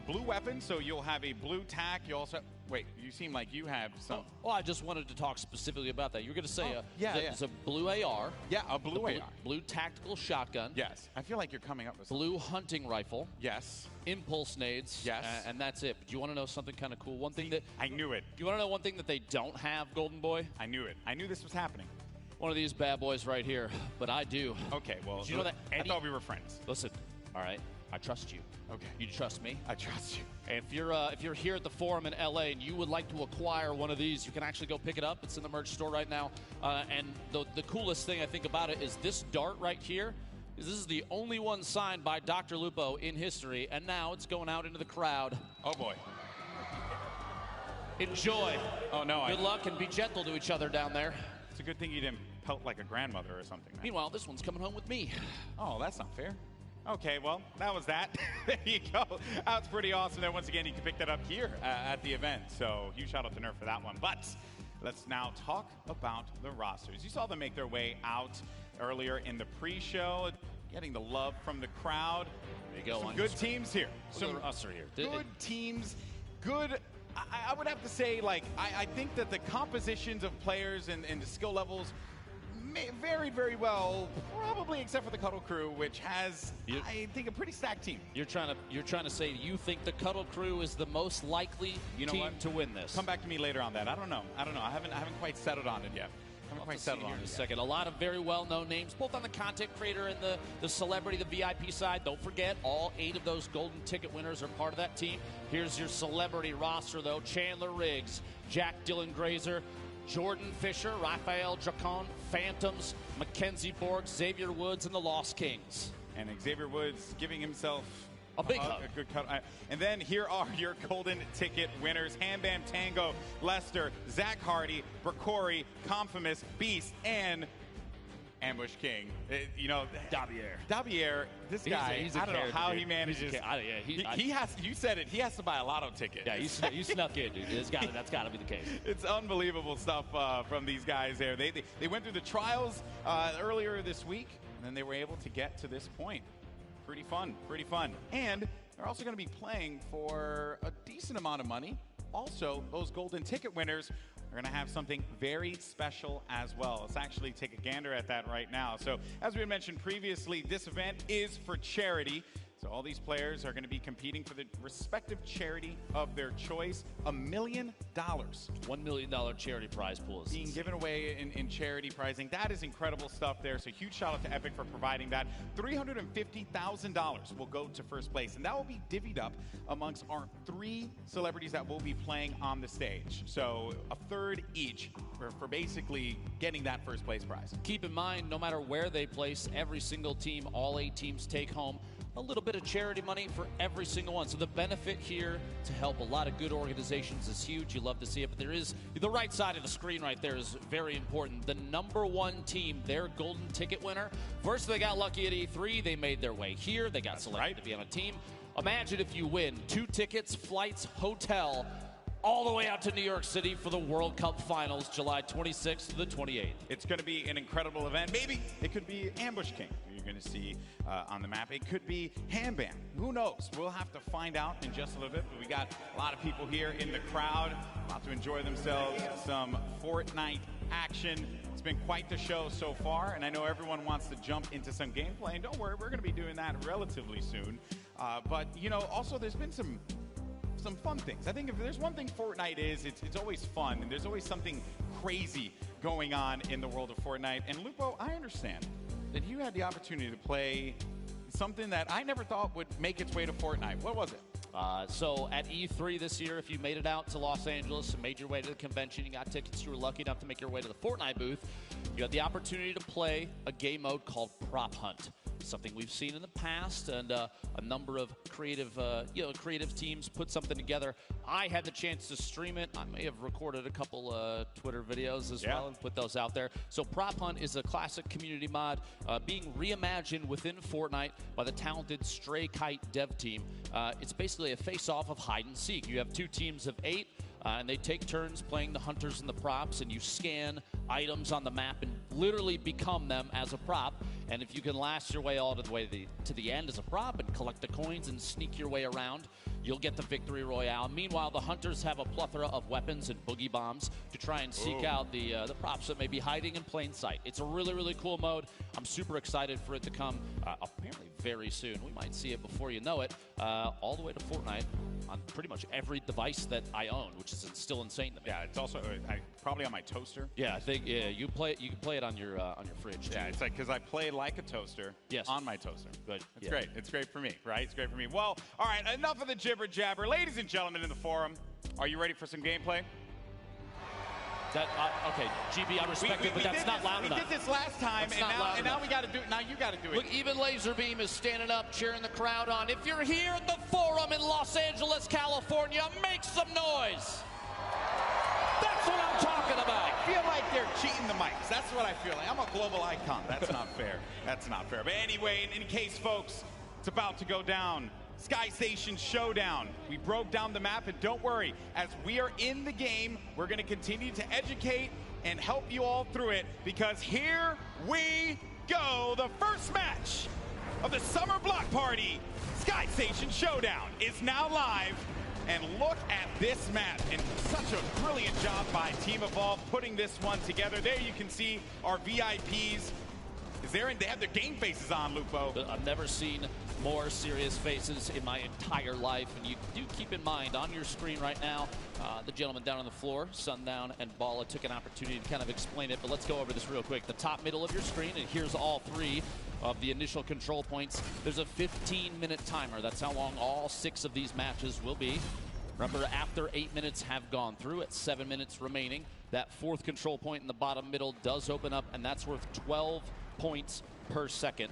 blue weapons, so you'll have a blue tac. You also... Wait, you seem like you have some...
Well, I just wanted to talk specifically about that. You're going to say it's a blue AR.
Yeah, a blue AR.
Blue tactical shotgun.
Yes. I feel like you're coming up with something.
Blue hunting rifle.
Yes.
Impulse nades.
Yes.
And that's it. But do you want to know something kind of cool? One thing that...
I knew it.
Do you want to know one thing that they don't have, Golden Boy?
I knew it. I knew this was happening.
One of these bad boys right here. But I do.
Okay, well...
Do you know that
I thought we were friends.
Listen, all right? I trust you.
Okay.
You trust me?
I trust you.
If you're here at the Forum in LA and you would like to acquire one of these, you can actually go pick it up. It's in the merch store right now. And the coolest thing I think about it is this dart right here. This is the only one signed by Dr. Lupo in history, and now it's going out into the crowd.
Oh boy.
Enjoy.
Oh no.
Good luck and be gentle to each other down there.
It's a good thing you didn't pelt like a grandmother or something, man.
Meanwhile, this one's coming home with me.
Oh, that's not fair. Okay, well, that was that. There you go. That's pretty awesome there. Once again, you can pick that up here at the event. So huge shout out to Nerf for that one. But let's now talk about the rosters. You saw them make their way out earlier in the pre-show, getting the love from the crowd.
There you go.
Some good teams here.
Some roster here.
Good teams. Good. I would have to say, like, I think that the compositions of players and the skill levels very, very well, probably except for the Cuddle Crew, which has, I think, a pretty stacked team.
You're trying to say you think the Cuddle Crew is the most likely team to win this.
Come back to me later on that. I don't know. I haven't quite settled on it yet.
Quite settled on in a second. A lot of very well-known names, both on the content creator and the celebrity, the VIP side. Don't forget, all 8 of those golden ticket winners are part of that team. Here's your celebrity roster, though. Chandler Riggs, Jack Dylan Grazer, Jordan Fisher, Raphael Dracon, Phantoms, Mackenzie Borg, Xavier Woods, and the Lost Kings.
And Xavier Woods giving himself
a big hug.
A good cut. And then here are your golden ticket winners. Ham Bam Tango, Lester, Zach Hardy, Bracori, Confamus, Beast, and Ambush King. Dabier, this guy,
he's a
I don't know how he manages.
He
has, you said it, he has to buy a lotto ticket.
Yeah, you snuck in, dude. That's got to be the case.
It's unbelievable stuff from these guys there. They went through the trials earlier this week, and then they were able to get to this point. Pretty fun. And they're also going to be playing for a decent amount of money. Also, those golden ticket winners are going to have something very special as well. Let's actually take a gander at that right now. So, as we had mentioned previously, this event is for charity. So all these players are going to be competing for the respective charity of their choice. $1 million.
$1 million charity prize pool.
Being given away in charity prizing. That is incredible stuff there. So huge shout out to Epic for providing that. $350,000 will go to first place. And that will be divvied up amongst our 3 celebrities that will be playing on the stage. So a third each for basically getting that first place prize.
Keep in mind, no matter where they place, every single team, all 8 teams take home a little bit of charity money for every single one. So the benefit here to help a lot of good organizations is huge. You love to see it, but there is the right side of the screen right there is very important. The #1 team, their golden ticket winner. First, they got lucky at E3. They made their way here. They got selected to be on a team. Imagine if you win 2 tickets, flights, hotel, all the way out to New York City for the World Cup Finals, July 26th to the 28th.
It's going to be an incredible event. Maybe it could be Ambush King you're going to see on the map. It could be Ham Bam. Who knows? We'll have to find out in just a little bit. But we got a lot of people here in the crowd about to enjoy themselves. Some Fortnite action. It's been quite the show so far, and I know everyone wants to jump into some gameplay. And don't worry, we're going to be doing that relatively soon. But, you know, also there's been some fun things. I think if there's one thing Fortnite is, it's always fun, and there's always something crazy going on in the world of Fortnite. And Lupo, I understand that you had the opportunity to play something that I never thought would make its way to Fortnite. What was it?
So at E3 this year, if you made it out to Los Angeles and made your way to the convention, you got tickets, you were lucky enough to make your way to the Fortnite booth, you had the opportunity to play a game mode called Prop Hunt. something we've seen in the past, and a number of creative teams put something together. I had the chance to stream it. I may have recorded a couple Twitter videos as well and put those out there. So Prop Hunt is a classic community mod being reimagined within Fortnite by the talented Stray Kite dev team. It's basically a face-off of hide and seek. You have 2 teams of 8. And they take turns playing the hunters and the props, and you scan items on the map and literally become them as a prop. And if you can last your way all the way to the end as a prop and collect the coins and sneak your way around, you'll get the victory royale. Meanwhile, the hunters have a plethora of weapons and boogie bombs to try and seek out the props that may be hiding in plain sight. It's a really, really cool mode. I'm super excited for it to come apparently very soon. We might see it before you know it, all the way to Fortnite on pretty much every device that I own, which is still insane to me.
Yeah, it's also probably on my toaster.
Yeah, I think you can play it on your fridge too.
Yeah, it's like because I play like a toaster on my toaster.
Good.
It's great. It's great for me, right? It's great for me. Well, all right, enough of the jibber jabber. Ladies and gentlemen in the forum, are you ready for some gameplay?
Okay, GB, I respect it, but that's not loud enough.
We did this last time, and now we got to do it. Now you got to do it.
Look, even Laserbeam is standing up, cheering the crowd on. If you're here at the Forum in Los Angeles, California, make some noise. That's what I'm talking about.
I feel like they're cheating the mics. That's what I feel like. I'm a global icon. That's not fair. That's not fair. But anyway, in any case, folks, it's about to go down. Sky Station Showdown. We broke down the map, and don't worry, as we are in the game, we're going to continue to educate and help you all through it, because here we go. The first match of the Summer Block Party, Sky Station Showdown, is now live. And look at this map, and such a brilliant job by Team Evolve putting this one together. There you can see our VIPs. They have their game faces on, Lupo.
I've never seen more serious faces in my entire life, and you do keep in mind on your screen right now, the gentleman down on the floor, Sundown and Bala, took an opportunity to kind of explain it, but let's go over this real quick. The top middle of your screen, and here's all 3 of the initial control points. There's a 15-minute timer. That's how long all 6 of these matches will be. Remember, after 8 minutes have gone through, at 7 minutes remaining, that 4th control point in the bottom middle does open up, and that's worth 12 points per second.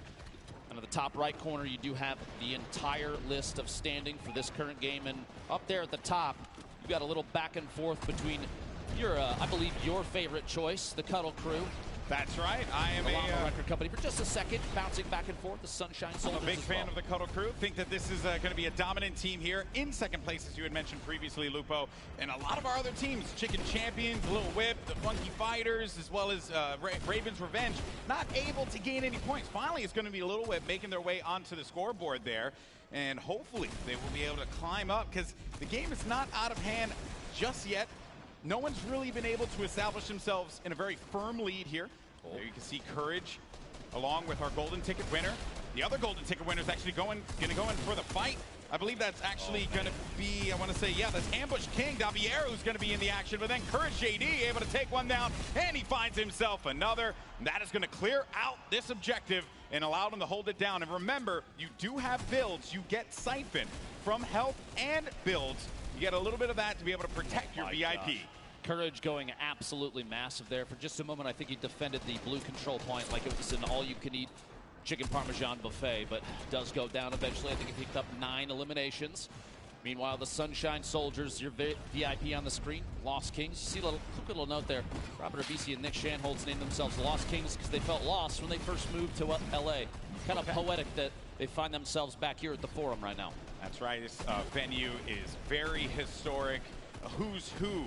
And at the top right corner, you do have the entire list of standing for this current game. And up there at the top, you've got a little back and forth between I believe your favorite choice, the Cuddle Crew.
That's right. I am
a record company for just a second, bouncing back and forth. The Sunshine Soldiers.
I'm a big fan of the Cuddle Crew. Think that this is going to be a dominant team here in second place, as you had mentioned previously, Lupo. And a lot of our other teams, Chicken Champions, Little Whip, the Funky Fighters, as well as Raven's Revenge, not able to gain any points. Finally, it's going to be Little Whip making their way onto the scoreboard there. And hopefully they will be able to climb up, because the game is not out of hand just yet. No one's really been able to establish themselves in a very firm lead here. There you can see Courage along with our golden ticket winner. The other golden ticket winner is actually going to go in for the fight. I believe that's actually going to be, I want to say, yeah, that's Ambush King Daviero who's going to be in the action, but then Courage JD able to take one down, and he finds himself another. And that is going to clear out this objective and allow them to hold it down. And remember, you do have builds. You get Siphon from health and builds. You get a little bit of that to be able to protect your VIP.
Gosh. Courage going absolutely massive there. For just a moment, I think he defended the blue control point like it was an all-you-can-eat chicken parmesan buffet, but does go down eventually. I think he picked up 9 eliminations. Meanwhile, the Sunshine Soldiers, your VIP on the screen, Lost Kings. You see a quick little note there. Robert Abisi and Nick Shanholz named themselves Lost Kings because they felt lost when they first moved to LA. Kind of poetic that they find themselves back here at the Forum right now.
That's right. This venue is very historic. Who's who?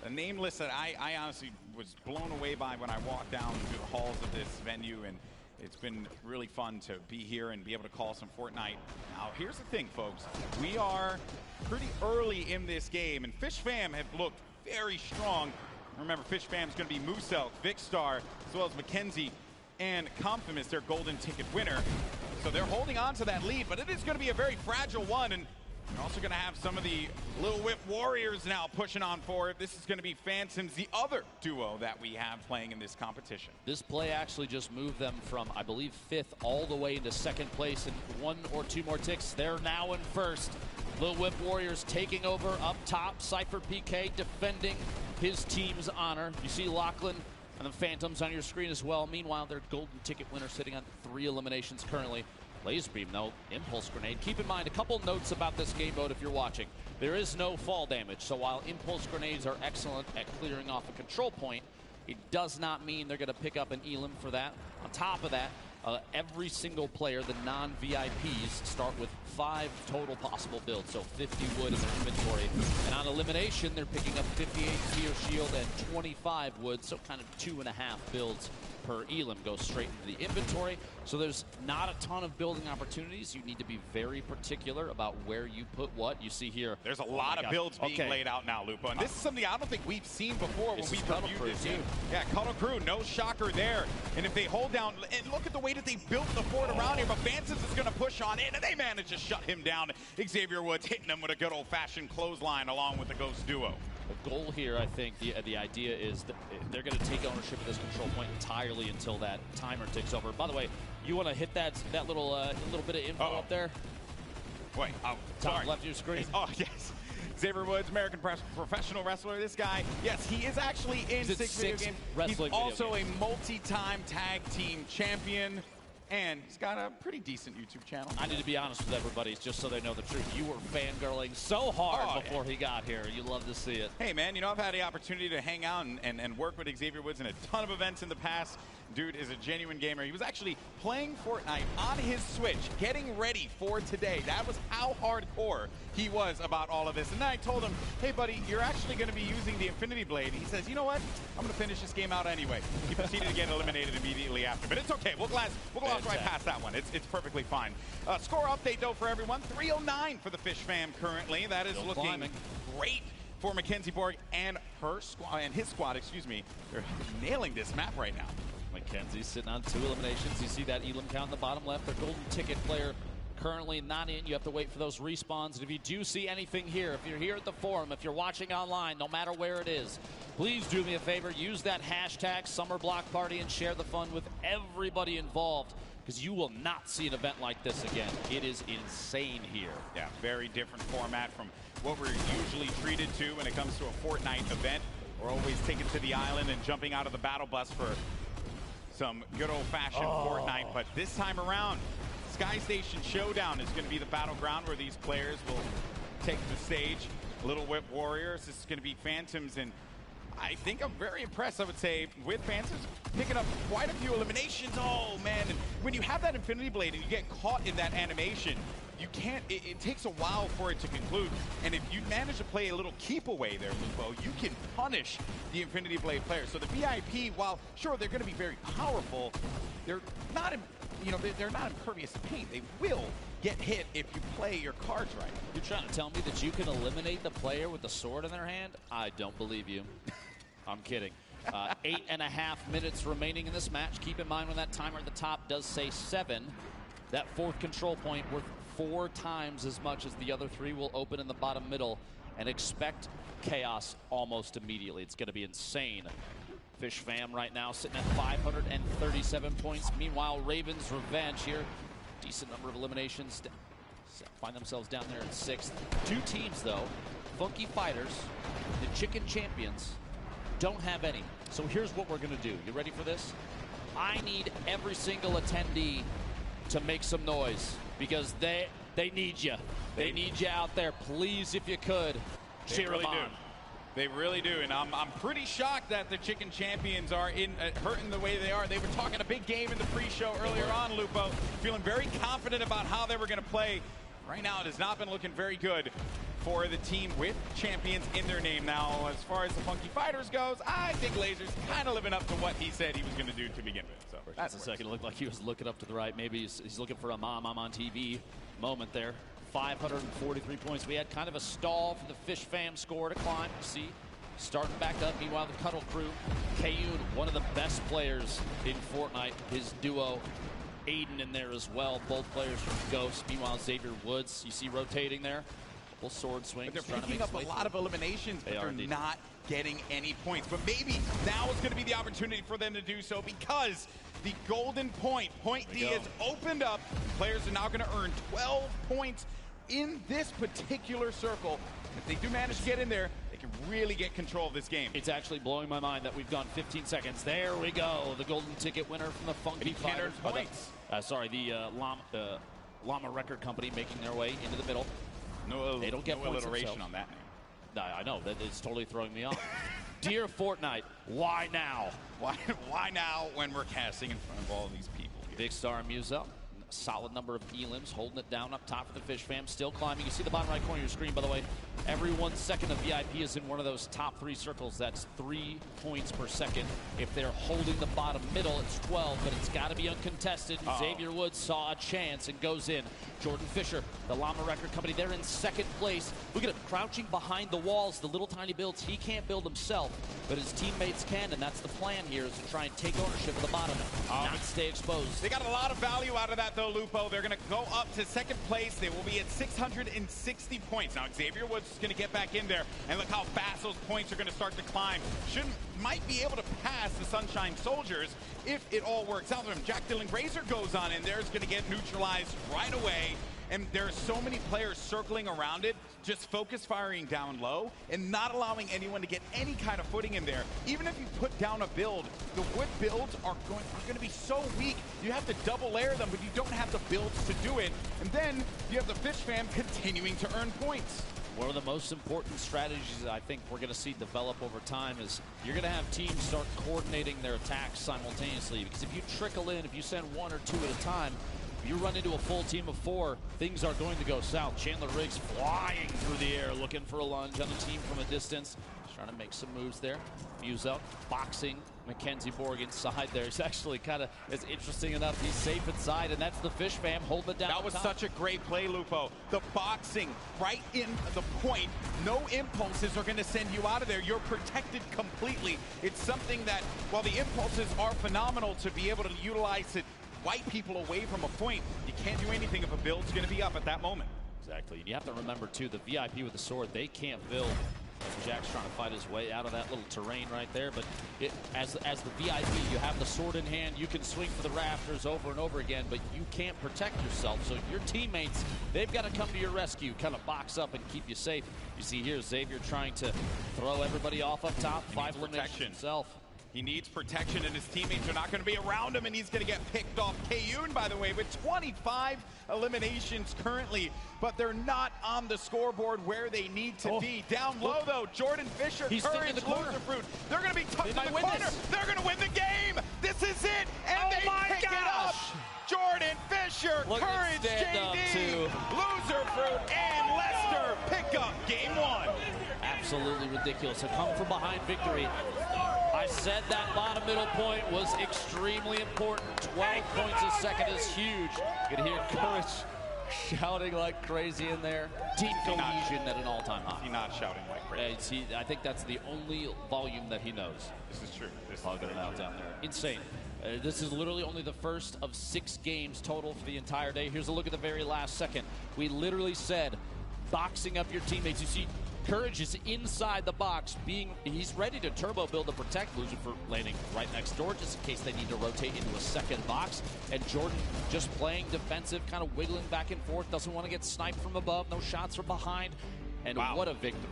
A name list that I honestly was blown away by when I walked down through the halls of this venue, and it's been really fun to be here and be able to call some Fortnite. Now, here's the thing, folks. We are pretty early in this game, and Fish Fam have looked very strong. Remember, Fish Fam is going to be Mooselk, Vicstar, as well as Mackenzie and Comptimus, their golden ticket winner. So they're holding on to that lead, but it is going to be a very fragile one. And we're also going to have some of the Little Whip Warriors now pushing on forward. This is going to be Phantoms, the other duo that we have playing in this competition.
This play actually just moved them from, I believe, 5th all the way into 2nd place. And 1 or 2 more ticks, they're now in 1st. Little Whip Warriors taking over up top. Cypher PK defending his team's honor. You see Lachlan And the Phantoms on your screen as well. Meanwhile, their golden ticket winner sitting on 3 eliminations currently. Laser Beam, though, Impulse Grenade. Keep in mind a couple notes about this game mode if you're watching. There is no fall damage, so while Impulse Grenades are excellent at clearing off a control point, it does not mean they're going to pick up an elim for that. On top of that, every single player, the non-VIPs, start with 5 total possible builds, so 50 wood in their inventory. And on elimination, they're picking up 58 Gear Shield and 25 wood, so kind of 2.5 builds per elim goes straight into the inventory. So there's not a ton of building opportunities. You need to be very particular about where you put what. You see here.
There's a lot of builds being laid out now, Lupo. And this is something I don't think we've seen before when we've reviewed this game. Yeah, Cuddle Crew, no shocker there. And if they hold down, and look at the way that they built the fort around here, but Vances is going to push on in, and they manage to shut him down. Xavier Woods hitting him with a good old-fashioned clothesline along with the Ghost duo.
The goal here, I think, the idea is that they're going to take ownership of this control point entirely until that timer ticks over. By the way, you want to hit that little bit of info up there?
Wait,
top left of your screen.
Oh, yes. Xavier Woods, American professional wrestler. This guy, yes, he is actually in 6 video games. He's also a multi-time tag team champion. And he's got a pretty decent YouTube channel.
I need to be honest with everybody, just so they know the truth. You were fangirling so hard before he got here. You love to see it.
Hey, man, you know, I've had the opportunity to hang out and work with Xavier Woods in a ton of events in the past. Dude is a genuine gamer. He was actually playing Fortnite on his Switch, getting ready for today. That was how hardcore he was about all of this. And then I told him, hey, buddy, you're actually going to be using the Infinity Blade. He says, you know what? I'm going to finish this game out anyway. He proceeded to get eliminated immediately after. But it's okay. We'll gloss right past that one. It's perfectly fine. Score update, though, for everyone. 309 for the Fish fam currently. That is looking great for Mackenzie Borg and his squad, excuse me. They're nailing this map right now.
Mackenzie's sitting on 2 eliminations. You see that elim count in the bottom left. Their golden ticket player currently not in. You have to wait for those respawns. And if you do see anything here, if you're here at the forum, if you're watching online, no matter where it is, please do me a favor. Use that hashtag Summer Block Party and share the fun with everybody involved, because you will not see an event like this again. It is insane here.
Yeah, very different format from what we're usually treated to when it comes to a Fortnite event. We're always taken to the island and jumping out of the battle bus for some good old-fashioned Fortnite, but this time around, Sky Station Showdown is going to be the battleground where these players will take the stage. Little Whip Warriors, this is going to be Phantoms, and I think I'm very impressed, I would say, with Phantoms picking up quite a few eliminations. Oh, man, and when you have that Infinity Blade and you get caught in that animation, you can't, it takes a while for it to conclude. And if you manage to play a little keep away there, Lupo, you can punish the Infinity Blade players. So the VIP, while sure they're going to be very powerful, they're not, they're not impervious to pain. They will get hit if you play your cards right.
You're trying to tell me that you can eliminate the player with the sword in their hand? I don't believe you. I'm kidding. 8.5 minutes remaining in this match. Keep in mind when that timer at the top does say 7, that 4th control point worth 4 times as much as the other 3 will open in the bottom middle, and expect chaos almost immediately. It's going to be insane. Fish fam right now sitting at 537 points. Meanwhile, Ravens Revenge here, decent number of eliminations, find themselves down there in 6th. 2 teams though, Funky Fighters, the Chicken Champions, don't have any. So here's what we're going to do. You ready for this? I need every single attendee to make some noise, because they need you. They need you out there. Please, if you could, cheer them on.
They really do, and I'm pretty shocked that the Chicken Champions are hurting the way they are. They were talking a big game in the pre-show earlier on, Lupo, feeling very confident about how they were going to play. Right now, it has not been looking very good for the team with champions in their name. Now, as far as the Funky Fighters goes, I think Laser's kind of living up to what he said he was going to do to begin with. So
that's a second. It looked like he was looking up to the right. Maybe he's looking for a I'm on TV moment there. 543 points. We had kind of a stall for the Fish fam score to climb. You see, starting back up. Meanwhile, the Cuddle Crew, Kayun, one of the best players in Fortnite. His duo, Aiden, in there as well. Both players from Ghost. Meanwhile, Xavier Woods, you see rotating there. Full sword swing.
But they're picking up a lot of eliminations, but they're not getting any points. But maybe now is going to be the opportunity for them to do so, because the golden point D is opened up. Players are now going to earn 12 points in this particular circle. If they do manage to get in there, they can really get control of this game.
It's actually blowing my mind that we've gone 15 seconds. There we go. The golden ticket winner from the Funky Fighters.
Points.
The Llama Record Company making their way into the middle. They don't get points
alliteration
themselves.
on that name.
I know. That is totally throwing me off. Dear Fortnite, why now?
Why now when we're casting in front of all these people?
Big Star Musa. Solid number of elims, holding it down up top for the Fish Fam, still climbing. You see the bottom right corner of your screen, by the way. Every 1 second of VIP is in one of those top 3 circles. That's 3 points per second. If they're holding the bottom middle, it's 12, but it's got to be uncontested. Xavier Woods saw a chance and goes in. Jordan Fisher, the Llama Record Company, they're in second place. Look at him crouching behind the walls, the little tiny builds. He can't build himself, but his teammates can, and that's the plan here, is to try and take ownership of the bottom, not stay exposed.
They got a lot of value out of that, though, Lupo. They're going to go up to second place. They will be at 660 points. Now, Xavier Woods is going to get back in there, and look how fast those points are going to start to climb. Might be able to pass the Sunshine Soldiers if it all works out for him. Jack Dylan Grazer goes on in there. It's going to get neutralized right away. And there are so many players circling around it, just focus firing down low and not allowing anyone to get any kind of footing in there. Even if you put down a build, the wood builds are going to be so weak. You have to double layer them, but you don't have the builds to do it. And then you have the Fish Fam continuing to earn points.
One of the most important strategies I think we're going to see develop over time is you're going to have teams start coordinating their attacks simultaneously. Because if you trickle in, if you send 1 or 2 at a time, if you run into a full team of 4, things are going to go south. Chandler Riggs flying through the air, looking for a lunge on the team from a distance. He's trying to make some moves there. Musa boxing Mackenzie Borg inside there. He's actually kind of, it's interesting enough, he's safe inside, and that's the Fish Fam holding it down.
That was such a great play, Lupo. The boxing right in the point. No impulses are going to send you out of there. You're protected completely. It's something that, while the impulses are phenomenal to be able to utilize it, wipe people away from a point, you can't do anything if a build's going to be up at that moment.
Exactly. And you have to remember, too, the VIP with the sword, they can't build. Jack's trying to fight his way out of that little terrain right there, but as the VIP, you have the sword in hand, you can swing for the rafters over and over again, but you can't protect yourself. So your teammates, they've got to come to your rescue, kind of box up and keep you safe. You see here, Xavier trying to throw everybody off up top, 5 eliminations himself.
He needs protection, and his teammates are not going to be around him, and he's going to get picked off. Kayun, by the way, with 25 eliminations currently, but they're not on the scoreboard where they need to be. Down low, though, Jordan Fisher, Courage, Loserfruit. They're going to be tucked in the corner. They're going to win the game. This is it, and they pick it up. Jordan Fisher, Courage, JD, Loserfruit, and Lester pick up game 1.
Absolutely ridiculous. A come from behind victory. I said that bottom middle point was extremely important. 12 points a second is huge. You can hear Courage shouting like crazy in there. Deep cohesion at an all-time high.
He's not shouting like crazy.
I think that's the only volume that he knows.
This is true.
Hugging it out down there. Insane. This is literally only the first of 6 games total for the entire day. Here's a look at the very last second. We literally said, boxing up your teammates. You see, Courage is inside the box, he's ready to turbo build to protect Loser for landing right next door, just in case they need to rotate into a second box. And Jordan just playing defensive, kind of wiggling back and forth, doesn't want to get sniped from above, no shots from behind. And what a victory.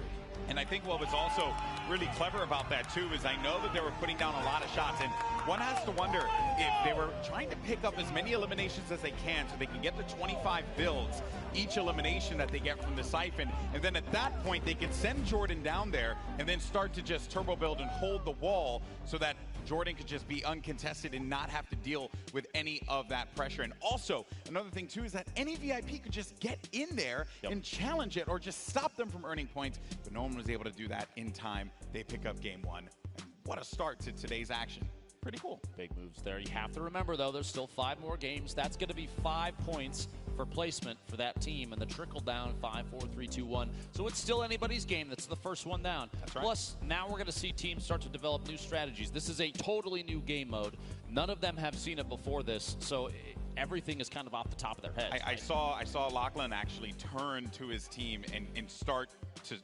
And I think what was also really clever about that, too, is I know that they were putting down a lot of shots. And one has to wonder if they were trying to pick up as many eliminations as they can so they can get the 25 builds each elimination that they get from the Siphon. And then at that point, they can send Jordan down there and then start to just turbo build and hold the wall so that Jordan could just be uncontested and not have to deal with any of that pressure. And also, another thing, too, is that any VIP could just get in there and challenge it or just stop them from earning points. But no one was able to do that in time. They pick up game 1. And what a start to today's action. Pretty cool.
Big moves there. You have to remember, though, there's still 5 more games. That's going to be 5 points for placement for that team. And the trickle down, 5, 4, 3, 2, 1. So it's still anybody's game. That's the first one down.
That's right.
Plus, now we're going to see teams start to develop new strategies. This is a totally new game mode. None of them have seen it before this. So everything is kind of off the top of their heads.
I saw Lachlan actually turn to his team and start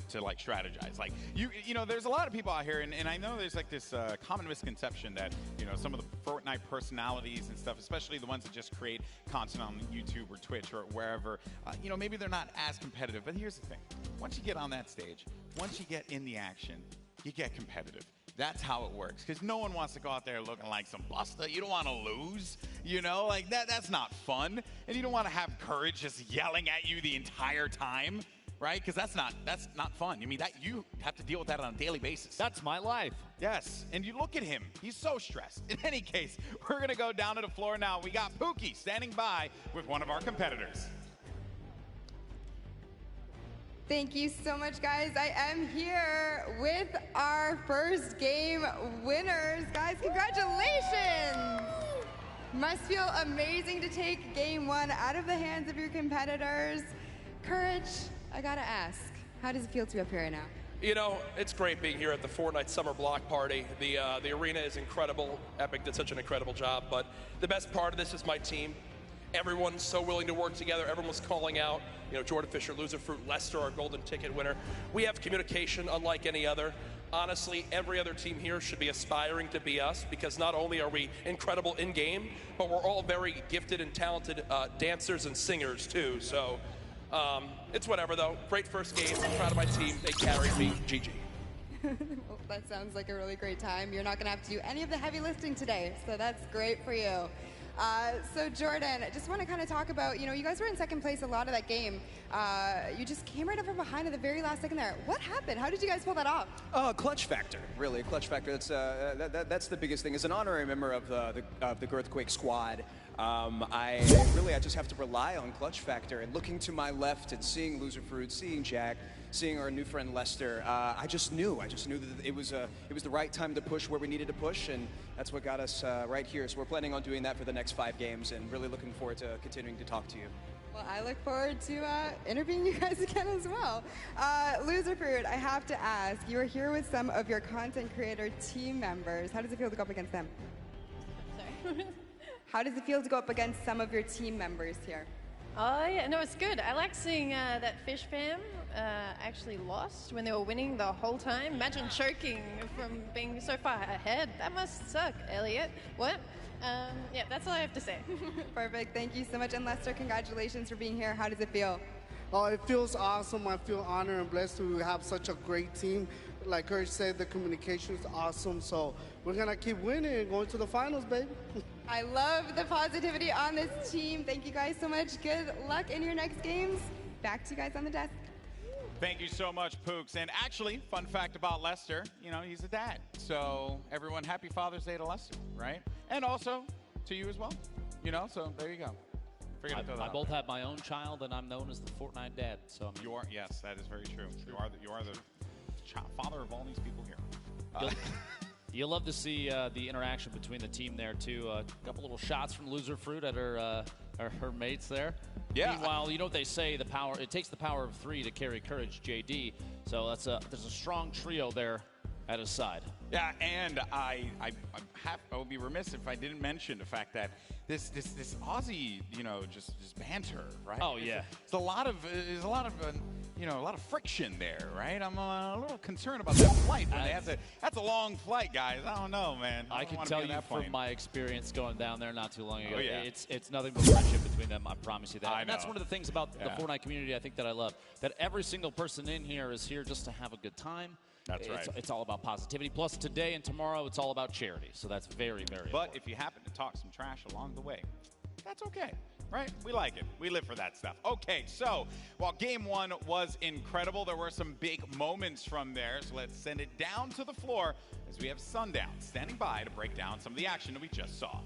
to like strategize. Like you know, there's a lot of people out here, and I know there's like this common misconception that some of the Fortnite personalities and stuff, especially the ones that just create content on YouTube or Twitch or wherever, maybe they're not as competitive. But here's the thing: once you get on that stage, once you get in the action, you get competitive. That's how it works, because no one wants to go out there looking like some buster. You don't want to lose, like that's not fun. And you don't want to have Courage just yelling at you the entire time, right? Because that's not fun. I mean, that you have to deal with that on a daily basis.
That's my life.
Yes, and you look at him. He's so stressed. In any case, we're going to go down to the floor now. We got Pookie standing by with one of our competitors.
Thank you so much, guys. I am here with our first game winners. Guys, congratulations! Must feel amazing to take game one out of the hands of your competitors. Courage, I gotta ask, how does it feel to be up here right now?
It's great being here at the Fortnite Summer Block Party. The arena is incredible. Epic did such an incredible job, but the best part of this is my team. Everyone's so willing to work together. Everyone's calling out, Jordan Fisher, Loser Fruit, Lester, our golden ticket winner. We have communication unlike any other. Honestly, every other team here should be aspiring to be us, because not only are we incredible in-game, but we're all very gifted and talented dancers and singers, too. So it's whatever, though. Great first game. I'm proud of my team. They carried me. GG.
Well, that sounds like a really great time. You're not going to have to do any of the heavy lifting today, so that's great for you. So Jordan, I just want to kind of talk about, you guys were in second place a lot of that game. You just came right up from behind at the very last second there. What happened? How did you guys pull that off?
Clutch factor, really. Clutch factor. That's the biggest thing. As an honorary member of the Girthquake squad, I just have to rely on clutch factor. And looking to my left and seeing Loser Fruit, seeing Jack, seeing our new friend Lester, I just knew that it was the right time to push where we needed to push, and that's what got us right here. So we're planning on doing that for the next 5 games, and really looking forward to continuing to talk to you.
Well, I look forward to interviewing you guys again as well. Loser Fruit, I have to ask, you are here with some of your content creator team members. How does it feel to go up against them?
Sorry.
How does it feel to go up against some of your team members here?
Oh, yeah, no, it's good. I like seeing that Fish fam actually lost when they were winning the whole time. Imagine choking from being so far ahead. That must suck, Elliot. What? Yeah, that's all I have to say.
Perfect. Thank you so much. And Lester, congratulations for being here. How does it feel?
Oh, it feels awesome. I feel honored and blessed to have such a great team. Like Courage said, the communication is awesome. So we're going to keep winning and going to the finals, baby.
I love the positivity on this team. Thank you guys so much. Good luck in your next games. Back to you guys on the desk.
Thank you so much, Pooks. And actually, fun fact about Lester, he's a dad. So everyone, happy Father's Day to Lester, right? And also to you as well. So there you go.
I both have my own child, and I'm known as the Fortnite dad. So
yes, that is very true. You are the father of all these people here.
You'll love to see the interaction between the team there too. A couple little shots from Loser Fruit at her mates there.
Yeah.
Meanwhile, you know what they say: it takes the power of 3 to carry Courage, JD. So there's a strong trio there at his side.
Yeah, and I would be remiss if I didn't mention the fact that this Aussie, just banter, right?
Oh yeah,
it's a lot of friction there, right? I'm a little concerned about that flight. That's a long flight, guys. I don't know, man.
I can tell you from my experience going down there not too long ago.
Oh, yeah.
It's nothing but friendship between them. I promise you that.
I
And that's
know.
one of the things about the Fortnite community I think that I love. That every single person in here is here just to have a good time.
That's right.
It's all about positivity. Plus, today and tomorrow, it's all about charity. So that's very, very
But
important.
if you happen to talk some trash along the way, that's okay, right? We like it. We live for that stuff. Okay, so while game one was incredible, there were some big moments from there. So let's send it down to the floor as we have Sundown standing by to break down some of the action that we just saw.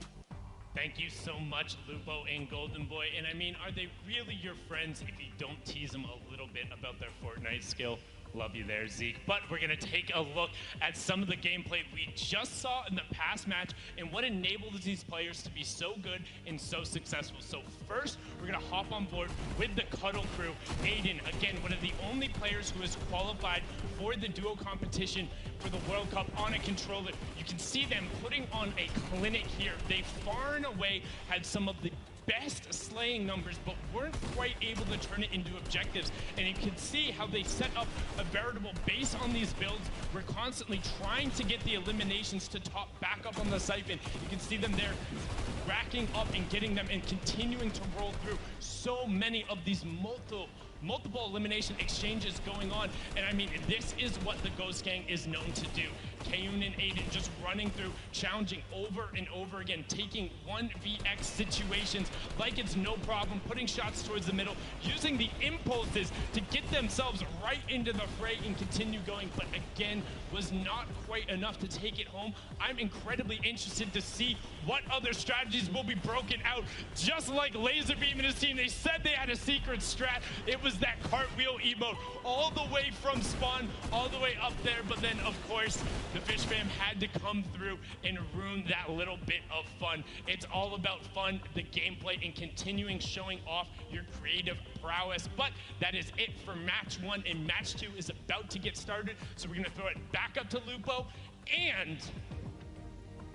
Thank you so much, Lupo and Golden Boy. And I mean, are they really your friends if you don't tease them a little bit about their Fortnite skill? Love you there, Zeke. But we're going to take a look at some of the gameplay we just saw in the past match and what enabled these players to be so good and so successful. So first, we're going to hop on board with the Cuddle crew. Aiden, again, one of the only players who has qualified for the duo competition for the World Cup on a controller. You can see them putting on a clinic here. They far and away had some of the best slaying numbers, but weren't quite able to turn it into objectives. And you can see how they set up a veritable base on these builds. We're constantly trying to get the eliminations to top back up on the siphon. You can see them there racking up and getting them and continuing to roll through so many of these multiple elimination exchanges going on. And I mean, this is what the Ghost Gang is known to do. Kayun and Aiden just running through, challenging over and over again, taking 1vx situations like it's no problem, putting shots towards the middle, using the impulses to get themselves right into the fray and continue going, but again, was not quite enough to take it home. I'm incredibly interested to see what other strategies will be broken out. Just like Laserbeam and his team, they said they had a secret strat. It was that cartwheel emote all the way from spawn, all the way up there, but then of course, the Fish Fam had to come through and ruin that little bit of fun. It's all about fun, the gameplay, and continuing showing off your creative prowess. But that is it for match 1, and match 2 is about to get started. So we're gonna throw it back up to Lupo and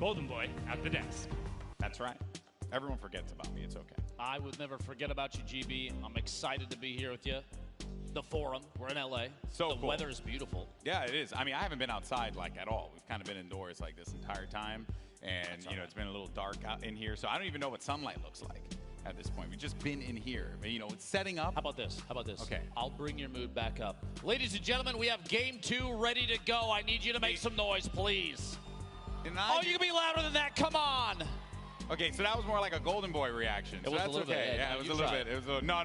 Golden Boy at the desk.
That's right. Everyone forgets about me. It's okay.
I would never forget about you, GB. I'm excited to be here with you. The Forum. We're in LA.
So
the
cool.
weather is beautiful.
Yeah, it is. I mean, I haven't been outside like at all. We've kind of been indoors like this entire time, and you know, it's been a little dark out in here, so I don't even know what sunlight looks like at this point. We've just been in here. You know, it's setting up.
How about this? How about this?
Okay.
I'll bring your mood back up. Ladies and gentlemen, we have game 2 ready to go. I need you to make some noise, please. Oh, you can be louder than that. Come on.
Okay, so that was more like a Golden Boy reaction.
It was
that's
a little
okay.
bit.
Yeah, it was a little bit. It was no.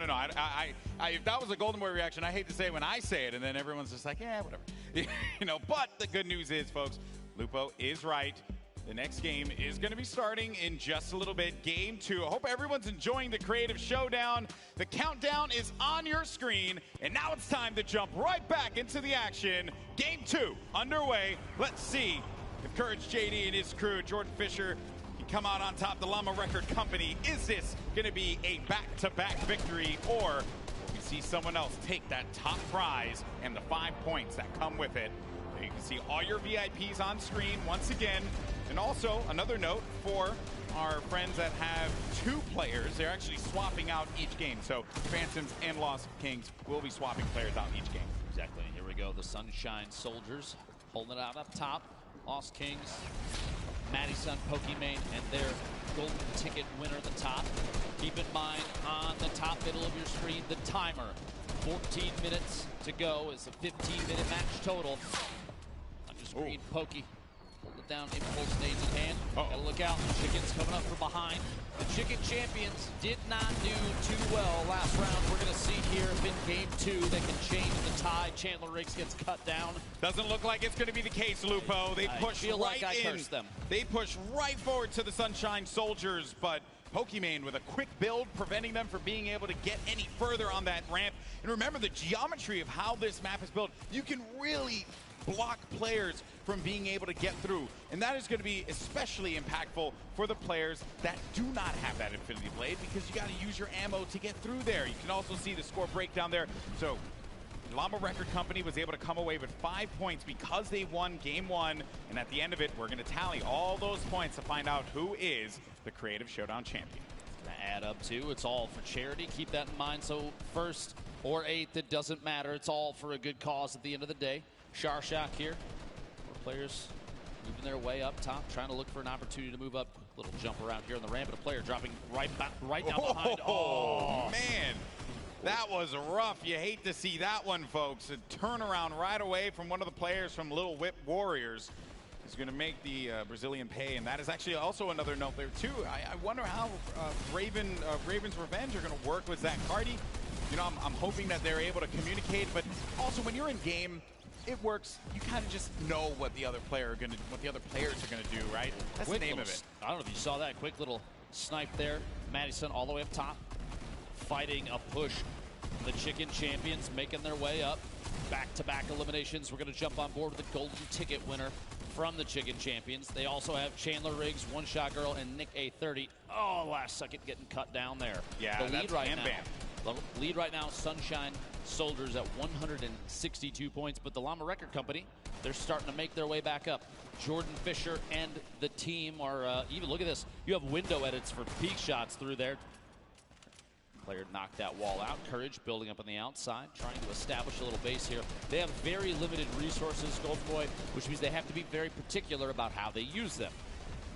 If that was a Golden Boy reaction, I hate to say it when I say it, and then everyone's just like, yeah, whatever. You know. But the good news is, folks, Lupo is right. The next game is going to be starting in just a little bit. Game 2. I hope everyone's enjoying the creative showdown. The countdown is on your screen, and now it's time to jump right back into the action. Game 2 underway. Let's see if Courage JD and his crew, Jordan Fisher, come out on top. The Llama Record Company. Is this going to be a back-to-back victory, or will we see someone else take that top prize and the 5 points that come with it? So you can see all your VIPs on screen once again. And also, another note for our friends that have 2 players, they're actually swapping out each game. So Phantoms and Lost Kings will be swapping players out each game.
Exactly. Here we go. The Sunshine Soldiers holding it out up top. Lost Kings, Madison, Pokimane, and their golden ticket winner at the top. Keep in mind, on the top middle of your screen, the timer. 14 minutes to go is a 15-minute match total. On your screen, Pokey. Hold it down, impulse nades in hand. Gotta look out, the Chickens coming up from behind. The Chicken Champions did not do too well last round. We're gonna see here if in game 2 they can change the tide. Chandler Riggs gets cut down.
Doesn't look like it's gonna be the case, Lupo. They push right in. They push right forward to the Sunshine Soldiers, but Pokimane with a quick build, preventing them from being able to get any further on that ramp. And remember the geometry of how this map is built. You can really block players from being able to get through. And that is going to be especially impactful for the players that do not have that Infinity Blade, because you got to use your ammo to get through there. You can also see the score breakdown there. So Llama Record Company was able to come away with 5 points because they won game 1. And at the end of it, we're going to tally all those points to find out who is the Creative Showdown champion.
Gonna add up to, it's all for charity. Keep that in mind. So first or 8th, it doesn't matter. It's all for a good cause at the end of the day. Sharshak here. Players moving their way up top, trying to look for an opportunity to move up. Little jump around here on the ramp, but a player dropping right down behind.
Oh, man. That was rough. You hate to see that one, folks. A turnaround right away from one of the players from Little Whip Warriors is going to make the Brazilian pay, and that is actually also another note there, too. I wonder how Raven's Revenge are going to work with Zach Cardi. You know, I'm hoping that they're able to communicate, but also when you're in game, it works. You kind of just know what the other players are going to do, right? That's the name of it.
I don't know if you saw that quick little snipe there. Madison all the way up top, fighting a push. The Chicken Champions making their way up. Back-to-back eliminations. We're going to jump on board with the golden ticket winner from the Chicken Champions. They also have Chandler Riggs, One Shot Girl, and Nick A30. Oh, last second getting cut down there.
Yeah,
the lead right now.
Bam.
The lead right now, Sunshine Soldiers at 162 points, but the Llama Record Company, they're starting to make their way back up. Jordan Fisher and the team are even, look at this, you have window edits for peak shots through there. Player knocked that wall out. Courage building up on the outside, trying to establish a little base here. They have very limited resources, Golden Boy, which means they have to be very particular about how they use them.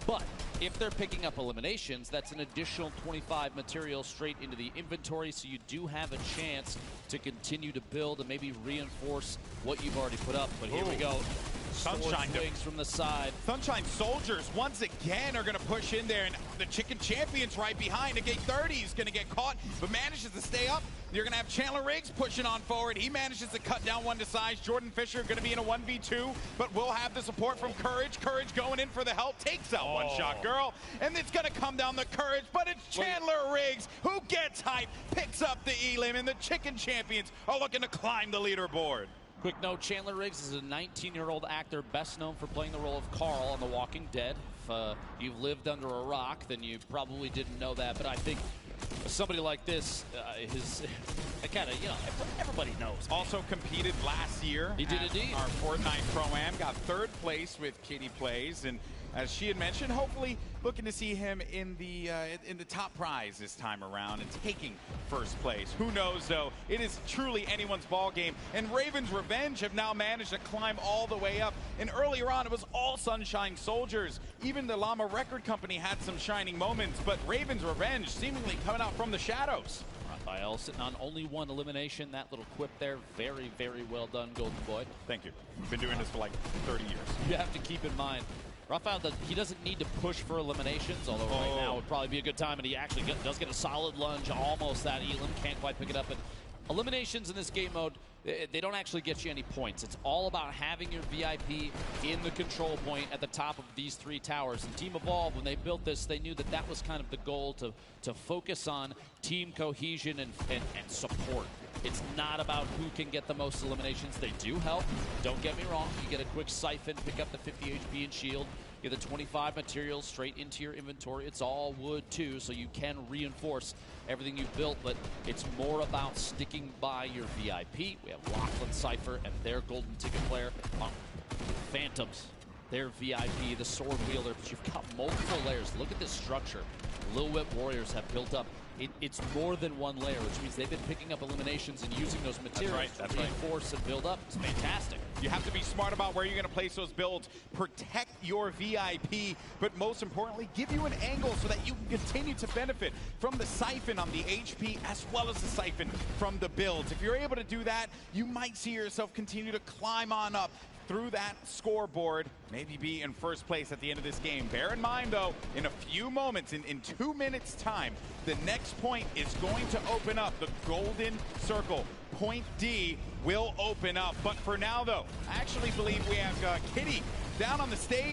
But if they're picking up eliminations, that's an additional 25 materials straight into the inventory, so you do have a chance to continue to build and maybe reinforce what you've already put up. But here we go.
Sunshine
wings from the side.
Sunshine Soldiers once again are going to push in there, and the Chicken Champion's right behind. Negate 30 is going to get caught, but manages to stay up. You're going to have Chandler Riggs pushing on forward. He manages to cut down one to size. Jordan Fisher going to be in a 1v2, but will have the support from Courage. Courage going in for the help, takes out One Shot Girl, and it's going to come down the Courage, but it's Chandler Riggs who gets hype, picks up the elim, and the Chicken Champions are looking to climb the leaderboard.
Quick note, Chandler Riggs is a 19-year-old actor best known for playing the role of Carl on The Walking Dead. If you've lived under a rock, then you probably didn't know that. But I think somebody like this, everybody knows. Man.
Also competed last year.
He did indeed.
Our Fortnite Pro-Am, got 3rd place with Kitty Plays, and as she had mentioned, hopefully looking to see him in the top prize this time around and taking 1st place. Who knows, though? It is truly anyone's ball game. And Raven's Revenge have now managed to climb all the way up. And earlier on, it was all Sunshine Soldiers. Even the Llama Record Company had some shining moments, but Raven's Revenge seemingly coming out from the shadows.
Raphael sitting on only 1 elimination. That little quip there, very, very well done, Golden Boy.
Thank you. Been doing this for like 30 years.
You have to keep in mind, Raphael, he doesn't need to push for eliminations, although right now would probably be a good time, and he actually does get a solid lunge, almost that elim, can't quite pick it up. But eliminations in this game mode, they don't actually get you any points. It's all about having your VIP in the control point at the top of these 3 towers. And Team Evolve, when they built this, they knew that that was kind of the goal, to focus on team cohesion and support. It's not about who can get the most eliminations. They do help. Don't get me wrong. You get a quick siphon, pick up the 50 HP and shield. Get the 25 materials straight into your inventory. It's all wood too, so you can reinforce everything you've built, but it's more about sticking by your VIP. We have Lachlan Cypher and their golden ticket player on Phantoms. Their VIP, the sword wielder, but you've got multiple layers. Look at this structure Lil Whip Warriors have built up. It's more than 1 layer, which means they've been picking up eliminations and using those materials to reinforce and build up. It's fantastic.
You have to be smart about where you're going to place those builds, protect your VIP, but most importantly, give you an angle so that you can continue to benefit from the siphon on the HP as well as the siphon from the builds. If you're able to do that, you might see yourself continue to climb on up through that scoreboard, maybe be in 1st place at the end of this game. Bear in mind, though, in a few moments, in 2 minutes' time, the next point is going to open up. The golden circle, point D, will open up. But for now, though, I actually believe we have Kitty down on the stage.